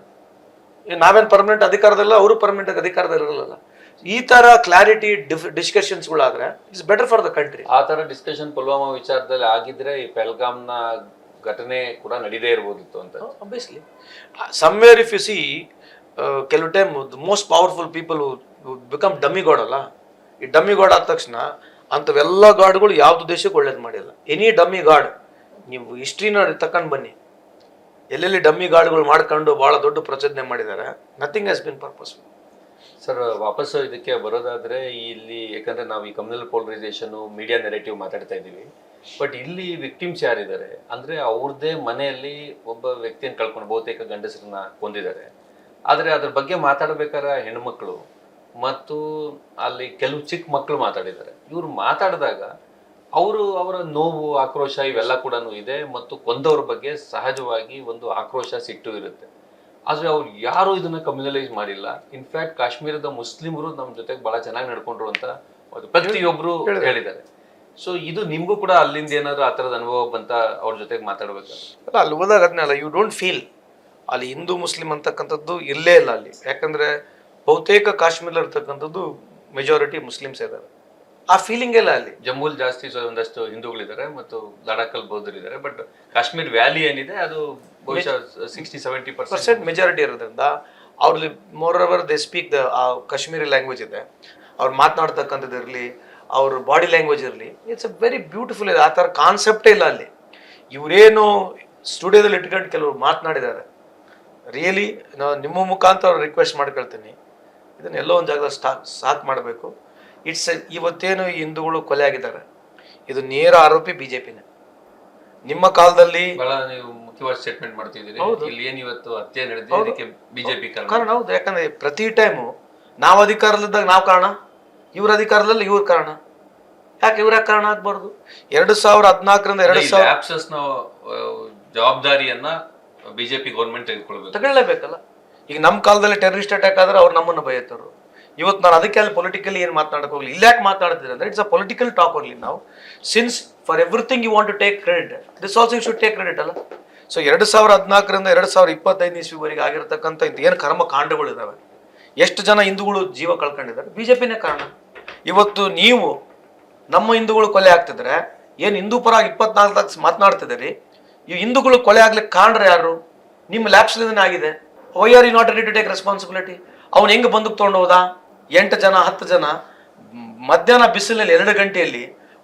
ನಾವೇನು ಪರ್ಮನೆಂಟ್ ಅಧಿಕಾರದಲ್ಲ, ಅವರು ಪರ್ಮನೆಂಟ್ ಅಧಿಕಾರದಲ್ಲಿ ಇರಲ್ಲ. ಈ ತರ ಕ್ಲಾರಿಟಿ ಡಿಸ್ಕಷನ್ಸ್ಗಳಾದ್ರೆ it's better for the country. ಆ ತರ ಡಿಸ್ಕಷನ್ ಪುಲ್ವಾಮಾ ವಿಚಾರದಲ್ಲಿ ಆಗಿದ್ರೆ ಈ ಪೆಹಲ್ಗಾಮ್ನ ಘಟನೆ ಕೂಡ ನಡೀದೇ ಇರ್ಬೋದಿತ್ತು ಅಂತ. Obviously somewhere if you see ಕೆಲವು time most powerful people become dummy god ಅಲ್ಲ. ಈ ಡಮ್ಮಿ ಗಾಡ್ ಆದ ತಕ್ಷಣ ಅಂಥವೆಲ್ಲ ಗಾಡ್ಗಳು ಯಾವ್ದು ದೇಶಕ್ಕೆ ಒಳ್ಳೇದು ಮಾಡಿಲ್ಲ. ಎನಿ ಡಮ್ಮಿ ಗಾಡ್ ನೀವು ಹಿಸ್ಟ್ರಿನ ತಕೊಂಡು ಬನ್ನಿ, ಎಲ್ಲೆಲ್ಲಿ ಡಮ್ಮಿ ಗಾಡ್ಗಳು ಮಾಡ್ಕೊಂಡು ಬಹಳ ದೊಡ್ಡ ಪ್ರಚೋದನೆ ಮಾಡಿದ್ದಾರೆ. Nothing has been purposeful. Sir, ವಾಪಸ್ ಇದಕ್ಕೆ ಬರೋದಾದ್ರೆ ಇಲ್ಲಿ ಯಾಕಂದ್ರೆ ನಾವು ಈ ಕಮ್ಯುನಲ್ ಪೋಲರೈಸೇಷನ್ ಮೀಡಿಯಾ ನೆರೆಟಿವ್ ಮಾತಾಡ್ತಾ ಇದ್ದೀವಿ, ಬಟ್ ಇಲ್ಲಿ ವಿಕ್ಟಿಮ್ಸ್ ಯಾರಿದ್ದಾರೆ ಅಂದ್ರೆ ಅವ್ರದ್ದೇ ಮನೆಯಲ್ಲಿ ಒಬ್ಬ ವ್ಯಕ್ತಿಯನ್ನು ಕಳ್ಕೊಂಡು ಬಹುತೇಕ ಗಂಡಸರನ್ನ ಹೊಂದಿದ್ದಾರೆ. ಆದ್ರೆ ಅದ್ರ ಬಗ್ಗೆ ಮಾತಾಡ್ಬೇಕಾದ್ರೆ ಹೆಣ್ಮಕ್ಳು ಮತ್ತು ಅಲ್ಲಿ ಕೆಲವು ಚಿಕ್ಕ ಮಕ್ಕಳು ಮಾತಾಡಿದ್ದಾರೆ. ಇವ್ರು ಮಾತಾಡಿದಾಗ ಅವರ ನೋವು, ಆಕ್ರೋಶ ಇವೆಲ್ಲ ಕೂಡ ಇದೆ, ಮತ್ತು ಕೊಂದವ್ರ ಬಗ್ಗೆ ಸಹಜವಾಗಿ ಒಂದು ಆಕ್ರೋಶ, ಸಿಟ್ಟು ಇರುತ್ತೆ. ಆದ್ರೆ ಅವ್ರು ಯಾರು ಇದನ್ನ ಕಮ್ಯುನಲೈಸ್ ಮಾಡಿಲ್ಲ. ಇನ್ಫ್ಯಾಕ್ಟ್ ಕಾಶ್ಮೀರದ ಮುಸ್ಲಿಮರು ನಮ್ಮ ಜೊತೆಗೆ ಬಹಳ ಚೆನ್ನಾಗಿ ನಡ್ಕೊಂಡ್ರು ಅಂತ ಪ್ರತಿಯೊಬ್ರು ಹೇಳಿದ್ದಾರೆ. ಸೊ ಇದು ನಿಮ್ಗೂ ಕೂಡ ಅಲ್ಲಿಂದ ಏನಾದ್ರು ಆ ಥರದ ಅನುಭವ ಬಂತ ಅವ್ರ ಜೊತೆಗೆ ಮಾತಾಡ್ಬೇಕು? ಅಲ್ಲಿ ಹೋದಾಗ ಅದನ್ನೆಲ್ಲ ಯು ಡೋಂಟ್ ಫೀಲ್ ಅಲ್ಲಿ ಹಿಂದೂ ಮುಸ್ಲಿಂ ಅಂತಕ್ಕಂಥದ್ದು ಇಲ್ಲೇ ಇಲ್ಲ ಅಲ್ಲಿ. ಯಾಕಂದ್ರೆ ಬಹುತೇಕ ಕಾಶ್ಮೀರ ಇರ್ತಕ್ಕಂಥದ್ದು ಮೆಜಾರಿಟಿ ಮುಸ್ಲಿಮ್ಸ್ ಇದ್ದಾರೆ. ಆ ಫೀಲಿಂಗ್ ಎಲ್ಲ ಅಲ್ಲಿ. ಜಮ್ಮುಲ್ ಜಾಸ್ತಿ ಒಂದಷ್ಟು ಹಿಂದೂಗಳಿದ್ದಾರೆ ಮತ್ತು ಲಡಾಖಲ್ಲಿ ಬೌದ್ಧರಿದ್ದಾರೆ. ಬಟ್ ಕಾಶ್ಮೀರ್ ವ್ಯಾಲಿ ಏನಿದೆ ಅದು ಬಹುಶಃ 60-70% ಮೆಜಾರಿಟಿ ಇರೋದ್ರಿಂದ ಅವ್ರಲ್ಲಿ more over they speak the Kashmiri language ಇದೆ. ಅವ್ರು ಮಾತನಾಡ್ತಕ್ಕಂಥದ್ದು ಇರಲಿ, ಅವ್ರ ಬಾಡಿ ಲ್ಯಾಂಗ್ವೇಜ್ ಇರಲಿ, ಇಟ್ಸ್ ಅ ವೆರಿ ಬ್ಯೂಟಿಫುಲ್ ಇದೆ. ಆ ಥರ ಕಾನ್ಸೆಪ್ಟೇ ಇಲ್ಲ ಅಲ್ಲಿ. ಇವರೇನು ಸ್ಟುಡಿಯೋದಲ್ಲಿ ಇಟ್ಕೊಂಡು ಕೆಲವರು ಮಾತನಾಡಿದ್ದಾರೆ. ರಿಯಲಿ ನಿಮ್ಮ ಮುಖಾಂತರ ರಿಕ್ವೆಸ್ಟ್ ಮಾಡ್ಕೊಳ್ತೀನಿ, ಇದನ್ನ ಎಲ್ಲೋ ಒಂದು ಜಾಗದಲ್ಲಿ ಸಾಕ್ ಮಾಡಬೇಕು. ಇವತ್ತೇನು ಹಿಂದೂಗಳು ಕೊಲೆ ಆಗಿದ್ದಾರೆ, ಇದು ನೇರ ಆರೋಪಿ BJPನೇ. ನಿಮ್ಮ ಕಾಲದಲ್ಲಿ ಬಹಳ ನೀವು ಮುಖ್ಯವಾದ ಸ್ಟೇಟ್ಮೆಂಟ್ ಮಾಡ್ತಿದ್ದೀರಿ. ಇಲ್ಲಿ ಏನು ಇವತ್ತು ಹತ್ಯೆ ನಡೆದಿದೆ ಇದಕ್ಕೆ BJP ಕಾರಣ. ಹೌದು, ಯಾಕಂದ್ರೆ ಪ್ರತಿ ಟೈಮು ನಾವು ಅಧಿಕಾರದಲ್ಲಿದ್ದಾಗ ನಾವು ಕಾರಣ, ಇವ್ರ ಅಧಿಕಾರದಲ್ಲಿ ಇವ್ರ ಕಾರಣ. ಯಾಕೆ ಇವ್ರ ಕಾರಣ ಆಗ್ಬಾರ್ದು? 2014ರಿಂದ 2000 ಜವಾಬ್ದಾರಿಯನ್ನ BJP ಗೌರ್ಮೆಂಟ್ ತಗೊಳ್ಳೇಬೇಕಲ್ಲ. ಈಗ ನಮ್ಮ ಕಾಲದಲ್ಲಿ ಟೆರರಿಸ್ಟ್ ಅಟ್ಯಾಕ್ ಆದ್ರೆ ಅವ್ರು ನಮ್ಮನ್ನು ಬೈಯತ್ತರು. ಇವತ್ತು ನಾನು ಅದಕ್ಕೆ ಅಲ್ಲಿ ಪೊಲಿಟಿಕಲಿ ಏನು ಮಾತನಾಡಕ್ ಹೋಗ್ಲಿ. ಇಲ್ಲ ಯಾಕೆ ಮಾತಾಡ್ತಿದ್ರೆ ಅಂದ್ರೆ it's a political talk only. ನಾವು since for everything you want to take credit, this also you should take credit ಅಲ್ಲ. ಸೊ 2014ರಿಂದ 2025 ಇಸ್ವಿವರೆಗೆ ಆಗಿರತಕ್ಕಂಥ ಏನು ಕರ್ಮ ಕಾಂಡಗಳಿದಾವೆ, ಎಷ್ಟು ಜನ ಹಿಂದೂಗಳು ಜೀವ ಕಳ್ಕೊಂಡಿದ್ದಾರೆ, BJPನೇ ಕಾರಣ. ಇವತ್ತು ನೀವು ನಮ್ಮ ಹಿಂದೂಗಳು ಕೊಲೆ ಆಗ್ತಿದ್ರೆ ಏನು ಹಿಂದೂ ಪರ 24 ಮಾತನಾಡ್ತಿದ್ದೀರಿ, ಈ ಹಿಂದೂಗಳು ಕೊಲೆ ಆಗ್ಲಿಕ್ಕೆ ಕಾರಣ ಯಾರು? ನಿಮ್ಮ ಲ್ಯಾಬ್ಸ್ಲಿಂದನೇ ಆಗಿದೆ. Why are you not ready to take responsibility? ಅವ್ನು ಹೆಂಗೆ ಬಂದೂಕ್ ತೊಗೊಂಡು ಹೋದ? 8 ಜನ 10 ಜನ ಮಧ್ಯಾಹ್ನ ಬಿಸಿಲಲ್ಲಿ 2 ಗಂಟೆಯಲ್ಲಿ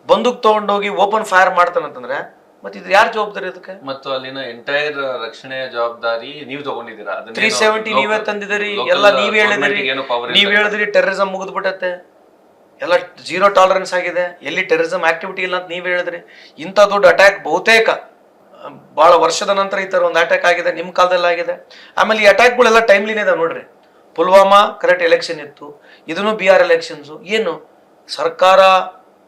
ಬಂದೂಕ್ ತೊಗೊಂಡೋಗಿ ಓಪನ್ ಫೈರ್ ಮಾಡ್ತಾನಂತಂದ್ರೆ ಮತ್ತೆ ಇದು ಯಾರು ಜವಾಬ್ದಾರಿ ಅದಕ್ಕೆ? ಮತ್ತು ಅಲ್ಲಿನ ಎಂಟೈರ್ ರಕ್ಷಣೆಯ ಜವಾಬ್ದಾರಿ ನೀವು ತಗೊಂಡಿದ್ದೀರಾ. 370 ನೀವೇ ತಂದಿದ್ದೀರಿ, ಎಲ್ಲ ನೀವೇ ಹೇಳಿದ್ರಿ ಟೆರರಿಸಂ ಮುಗಿದ್ಬಿಟ್ಟತ್ತೆ, ಎಲ್ಲ 0 ಟಾಲರೆನ್ಸ್ ಆಗಿದೆ, ಎಲ್ಲಿ ಟೆರರಿಸಂ ಆಕ್ಟಿವಿಟಿ ಇಲ್ಲ ಅಂತ ನೀವೇ ಹೇಳಿದ್ರಿ. ಇಂಥ ದೊಡ್ಡ ಅಟ್ಯಾಕ್ ಬಹುತೇಕ ಬಹಳ ವರ್ಷದ ನಂತರ ಈ ತರ ಒಂದು ಅಟ್ಯಾಕ್ ಆಗಿದೆ, ನಿಮ್ಮ ಕಾಲದಲ್ಲಿ ಆಗಿದೆ. ಆಮೇಲೆ ಈ ಅಟ್ಯಾಕ್ಗಳೆಲ್ಲ ಟೈಮ್ಲಿನೇ ಇದಾವೆ ನೋಡ್ರಿ. ಪುಲ್ವಾಮಾ ಕರೆಕ್ಟ್ ಎಲೆಕ್ಷನ್ ಇತ್ತು, ಇದನ್ನು BR ಎಲೆಕ್ಷನ್ಸು. ಏನು ಸರ್ಕಾರ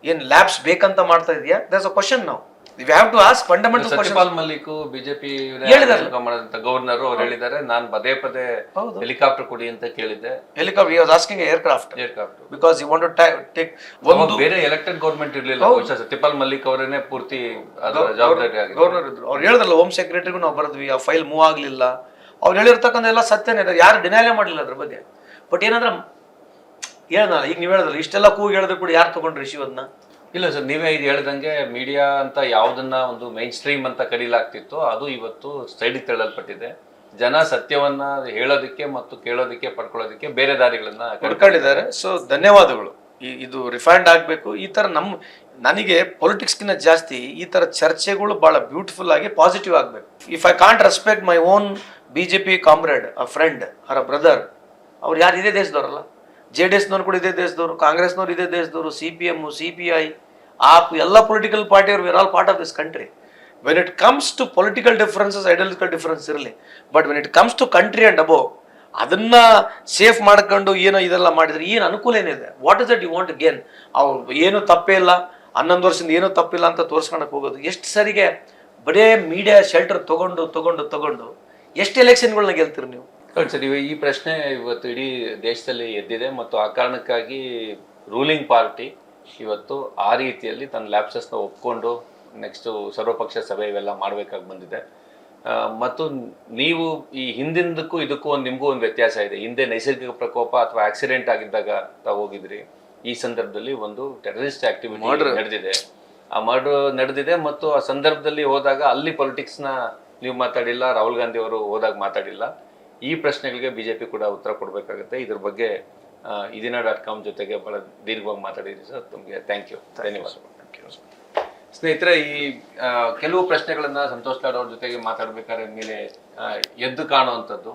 ಏನ್ ಲ್ಯಾಬ್ಸ್ ಬೇಕಂತ ಮಾಡ್ತಾ ಇದೆಯಾ? ದಟ್ಸ್ ಅ ಕ್ವಶನ್ ನಾವು. You have to ask fundamental question. Satyapal Malik BJP governor ಅವ್ರು ಹೇಳಿದ್ದಾರೆ, ನಾನು ಪದೇ ಪದೇ ಹೆಲಿಕಾಪ್ಟರ್ ಕೊಡಿ ಅಂತ ಕೇಳಿದ್ದೆ. Helicopter, he was asking aircraft because you want to take ಒಂದು ಬೇರೆ ಎಲೆಕ್ಟೆಡ್ ಗವರ್ನಮೆಂಟ್ ಇರಲಿಲ್ಲ. ಸತ್ಯಪಾಲ್ ಮಲ್ಲಿಕ್ ಅವರೇನೆ ಪೂರ್ತಿ ಅದರ ಜವಾಬ್ದಾರಿ ಆಗಿದ್ರು. ಗವರ್ನರ್ ಇದ್ರು. ಅವ್ರು ಹೇಳಿದ್ರಲ್ಲ, ಹೋಮ್ ಸೆಕ್ರೆಟರಿಗೂ ನಾವು ಬರೆದ್ವಿ, ಆ ಫೈಲ್ ಮೂವ್ ಆಗ್ಲಿಲ್ಲ. ಅವ್ರು ಹೇಳಿರ್ತಕ್ಕಂಥ ಎಲ್ಲ ಸತ್ಯನೇ ಇದೆ, ಯಾರು ಡಿನೈಲೇ ಮಾಡಲಿಲ್ಲ ಅದ್ರ ಬಗ್ಗೆ. ಬಟ್ ಏನಂದ್ರೆ ಹೇಳಲ್ಲ, ಈಗ ನೀವು ಹೇಳಿದ್ರಲ್ಲ, ಇಷ್ಟೆಲ್ಲ ಕೂಗಿ ಹೇಳಿದ್ರು ಕೂಡ ಯಾರು ತಗೊಂಡ್ರಿ ಇಶ್ಯೂ ಅದನ್ನ? ಇಲ್ಲ ಸರ್, ನೀವೇ ಇದು ಹೇಳ್ದಂಗೆ ಮೀಡಿಯಾ ಅಂತ ಯಾವ್ದನ್ನ ಒಂದು ಮೈನ್ ಸ್ಟ್ರೀಮ್ ಅಂತ ಕರೀಲಾಗ್ತಿತ್ತು, ಅದು ಇವತ್ತು ಸೈಡಿಗೆ ತಳ್ಳಲ್ಪಟ್ಟಿದೆ. ಜನ ಸತ್ಯವನ್ನ ಹೇಳೋದಕ್ಕೆ ಮತ್ತು ಕೇಳೋದಕ್ಕೆ ಪಡ್ಕೊಳ್ಳೋದಕ್ಕೆ ಬೇರೆ ದಾರಿಗಳನ್ನ ಹುಡ್ಕೊಂಡಿದ್ದಾರೆ. ಸೊ ಧನ್ಯವಾದಗಳು. ಇದು ರಿಫೈಂಡ್ ಆಗಬೇಕು. ಈ ತರ ನನಗೆ ಪೊಲಿಟಿಕ್ಸ್ಗಿಂತ ಜಾಸ್ತಿ ಈ ತರ ಚರ್ಚೆಗಳು ಬಹಳ ಬ್ಯೂಟಿಫುಲ್ ಆಗಿ ಪಾಸಿಟಿವ್ ಆಗಬೇಕು. If I can't respect my own BJP comrade, a friend or a brother, ಅವ್ರು ಯಾರು ಇದೇ ದೇಶದವ್ರಲ್ಲ. JDSನವ್ರು ಕೂಡ ಇದೇ ದೇಶದವರು, ಕಾಂಗ್ರೆಸ್ನವ್ರು ಇದೇ ದೇಶದವರು, CPM, CPI, AAP, ಎಲ್ಲ ಪೊಲಿಟಿಕಲ್ ಪಾರ್ಟಿಯವರು, we are all part of this country. When it comes to political differences, ideological difference ಇರಲಿ, but when it comes to country and ಅಬೋ, ಅದನ್ನ ಸೇಫ್ ಮಾಡ್ಕೊಂಡು ಏನೋ ಇದೆಲ್ಲ ಮಾಡಿದ್ರೆ ಏನು ಅನುಕೂಲ ಏನಿದೆ? What is that you want gain? ಅವ್ರು ಏನು ತಪ್ಪೇ ಇಲ್ಲ, 11 ವರ್ಷದಿಂದ ಏನೂ ತಪ್ಪಿಲ್ಲ ಅಂತ ತೋರಿಸ್ಕೊಳಕ್ ಹೋಗೋದು ಎಷ್ಟು ಸರಿಗೆ? ಬರೇ ಮೀಡಿಯಾ ಶೆಲ್ಟರ್ ತಗೊಂಡು ಎಷ್ಟು ಎಲೆಕ್ಷನ್ಗಳನ್ನ ಗೆಲ್ತೀರಿ ನೀವು? ಸರ್, ಈ ಪ್ರಶ್ನೆ ಇವತ್ತು ಇಡೀ ದೇಶದಲ್ಲಿ ಎದ್ದಿದೆ ಮತ್ತು ಆ ಕಾರಣಕ್ಕಾಗಿ ರೂಲಿಂಗ್ ಪಾರ್ಟಿ ಇವತ್ತು ಆ ರೀತಿಯಲ್ಲಿ ತನ್ನ ಲ್ಯಾಪ್ಸಸ್ನ ಒಪ್ಕೊಂಡು ನೆಕ್ಸ್ಟ್ ಸರ್ವಪಕ್ಷ ಸಭೆ ಇವೆಲ್ಲ ಮಾಡಬೇಕಾಗಿ ಬಂದಿದೆ. ಮತ್ತು ನೀವು ಈ ಹಿಂದಿಂದಕ್ಕೂ ಇದಕ್ಕೂ ನಿಮಗೂ ಒಂದು ವ್ಯತ್ಯಾಸ ಇದೆ. ಹಿಂದೆ ನೈಸರ್ಗಿಕ ಪ್ರಕೋಪ ಅಥವಾ ಆಕ್ಸಿಡೆಂಟ್ ಆಗಿದ್ದಾಗ ತಾವು ಹೋಗಿದ್ರಿ. ಈ ಸಂದರ್ಭದಲ್ಲಿ ಒಂದು ಟೆರರಿಸ್ಟ್ ಆಕ್ಟಿವಿಟಿ ನಡೆದಿದೆ, ಆ ಮರ್ಡರ್ ನಡೆದಿದೆ. ಮತ್ತು ಆ ಸಂದರ್ಭದಲ್ಲಿ ಹೋದಾಗ ಅಲ್ಲಿ ಪೊಲಿಟಿಕ್ಸ್ನ ನೀವು ಮಾತಾಡಿಲ್ಲ, ರಾಹುಲ್ ಗಾಂಧಿ ಅವರು ಹೋದಾಗ ಮಾತಾಡಿಲ್ಲ. ಈ ಪ್ರಶ್ನೆಗಳಿಗೆ ಬಿಜೆಪಿ ಕೂಡ ಉತ್ತರ ಕೊಡಬೇಕಾಗುತ್ತೆ. ಇದ್ರ ಬಗ್ಗೆ ಇದೀನ.com ಜೊತೆಗೆ ಬಹಳ ದೀರ್ಘವಾಗಿ ಮಾತಾಡಿದ್ರಿ ಸರ್, ತಮಗೆ ಥ್ಯಾಂಕ್ ಯು, ಧನ್ಯವಾದಗಳು. ಸ್ನೇಹಿತರೆ, ಈ ಕೆಲವು ಪ್ರಶ್ನೆಗಳನ್ನ ಸಂತೋಷ್ ಲಾಡ್ ಅವ್ರ ಜೊತೆಗೆ ಮಾತಾಡ್ಬೇಕಾದ್ರೆ ಮೇಲೆ ಎದ್ದು ಕಾಣುವಂಥದ್ದು,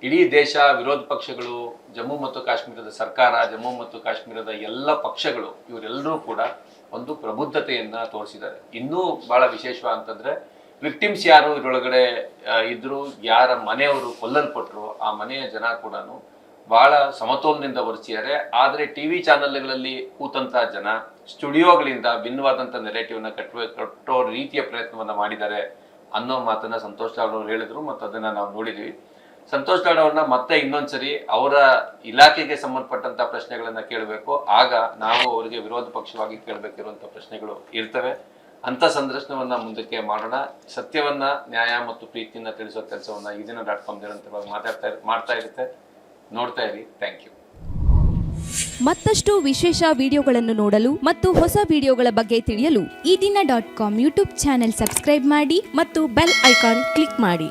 ಇಡೀ ದೇಶ, ವಿರೋಧ ಪಕ್ಷಗಳು, ಜಮ್ಮು ಮತ್ತು ಕಾಶ್ಮೀರದ ಸರ್ಕಾರ, ಜಮ್ಮು ಮತ್ತು ಕಾಶ್ಮೀರದ ಎಲ್ಲ ಪಕ್ಷಗಳು, ಇವರೆಲ್ಲರೂ ಕೂಡ ಒಂದು ಪ್ರಬುದ್ಧತೆಯನ್ನ ತೋರಿಸಿದ್ದಾರೆ. ಇನ್ನೂ ಬಹಳ ವಿಶೇಷ ಅಂತಂದ್ರೆ ವಿಕ್ಟಿಮ್ಸ್ ಯಾರು ಇದರೊಳಗಡೆ ಇದ್ರು, ಯಾರ ಮನೆಯವರು ಕೊಲ್ಲಲ್ಪಟ್ರು, ಆ ಮನೆಯ ಜನ ಕೂಡ ಬಹಳ ಸಮತೋಲನದಿಂದ ವರ್ತಿಸಿದ್ದಾರೆ. ಆದರೆ TV ಚಾನೆಲ್ಗಳಲ್ಲಿ ಕೂತಂತ ಜನ ಸ್ಟುಡಿಯೋಗಳಿಂದ ಭಿನ್ನವಾದಂಥ ನೆರೇಟಿವ್ನ ಕಟ್ಟೋ ರೀತಿಯ ಪ್ರಯತ್ನವನ್ನ ಮಾಡಿದ್ದಾರೆ ಅನ್ನೋ ಮಾತನ್ನ ಸಂತೋಷ್ ಲಾಡ್ ಅವರು ಹೇಳಿದ್ರು ಮತ್ತು ಅದನ್ನ ನಾವು ನೋಡಿದ್ವಿ. ಸಂತೋಷ್ ಲಾಡ್ ಅವ್ರನ್ನ ಮತ್ತೆ ಇನ್ನೊಂದ್ಸರಿ ಅವರ ಇಲಾಖೆಗೆ ಸಂಬಂಧಪಟ್ಟಂತ ಪ್ರಶ್ನೆಗಳನ್ನ ಕೇಳಬೇಕು. ಆಗ ನಾವು ಅವರಿಗೆ ವಿರೋಧ ಪಕ್ಷವಾಗಿ ಕೇಳಬೇಕಿರುವಂತ ಪ್ರಶ್ನೆಗಳು ಇರ್ತವೆ. ಅಂತ ಸಂದರ್ಶನವನ್ನ ಮುಂದಕ್ಕೆ ಮಾಡೋಣ. ಸತ್ಯವನ್ನ, ನ್ಯಾಯ ಮತ್ತು ಪ್ರೀತಿಯನ್ನ ತಿಳಿಸೋ ಕೆಲಸವನ್ನ ಇದೀನ.com ನಿರಂತರವಾಗಿ ಮಾಡ್ತಾ ಇರುತ್ತೆ. ನೋಡ್ತಾ ಇರಿ. Thank you. ಮತ್ತಷ್ಟು ವಿಶೇಷ ವಿಡಿಯೋಗಳನ್ನು ನೋಡಲು ಮತ್ತು ಹೊಸ ವಿಡಿಯೋಗಳ ಬಗ್ಗೆ ತಿಳಿಯಲು ಇದೀನ.com ಯೂಟ್ಯೂಬ್ ಚಾನೆಲ್ ಸಬ್ಸ್ಕ್ರೈಬ್ ಮಾಡಿ ಮತ್ತು ಬೆಲ್ ಐಕಾನ್ ಕ್ಲಿಕ್ ಮಾಡಿ.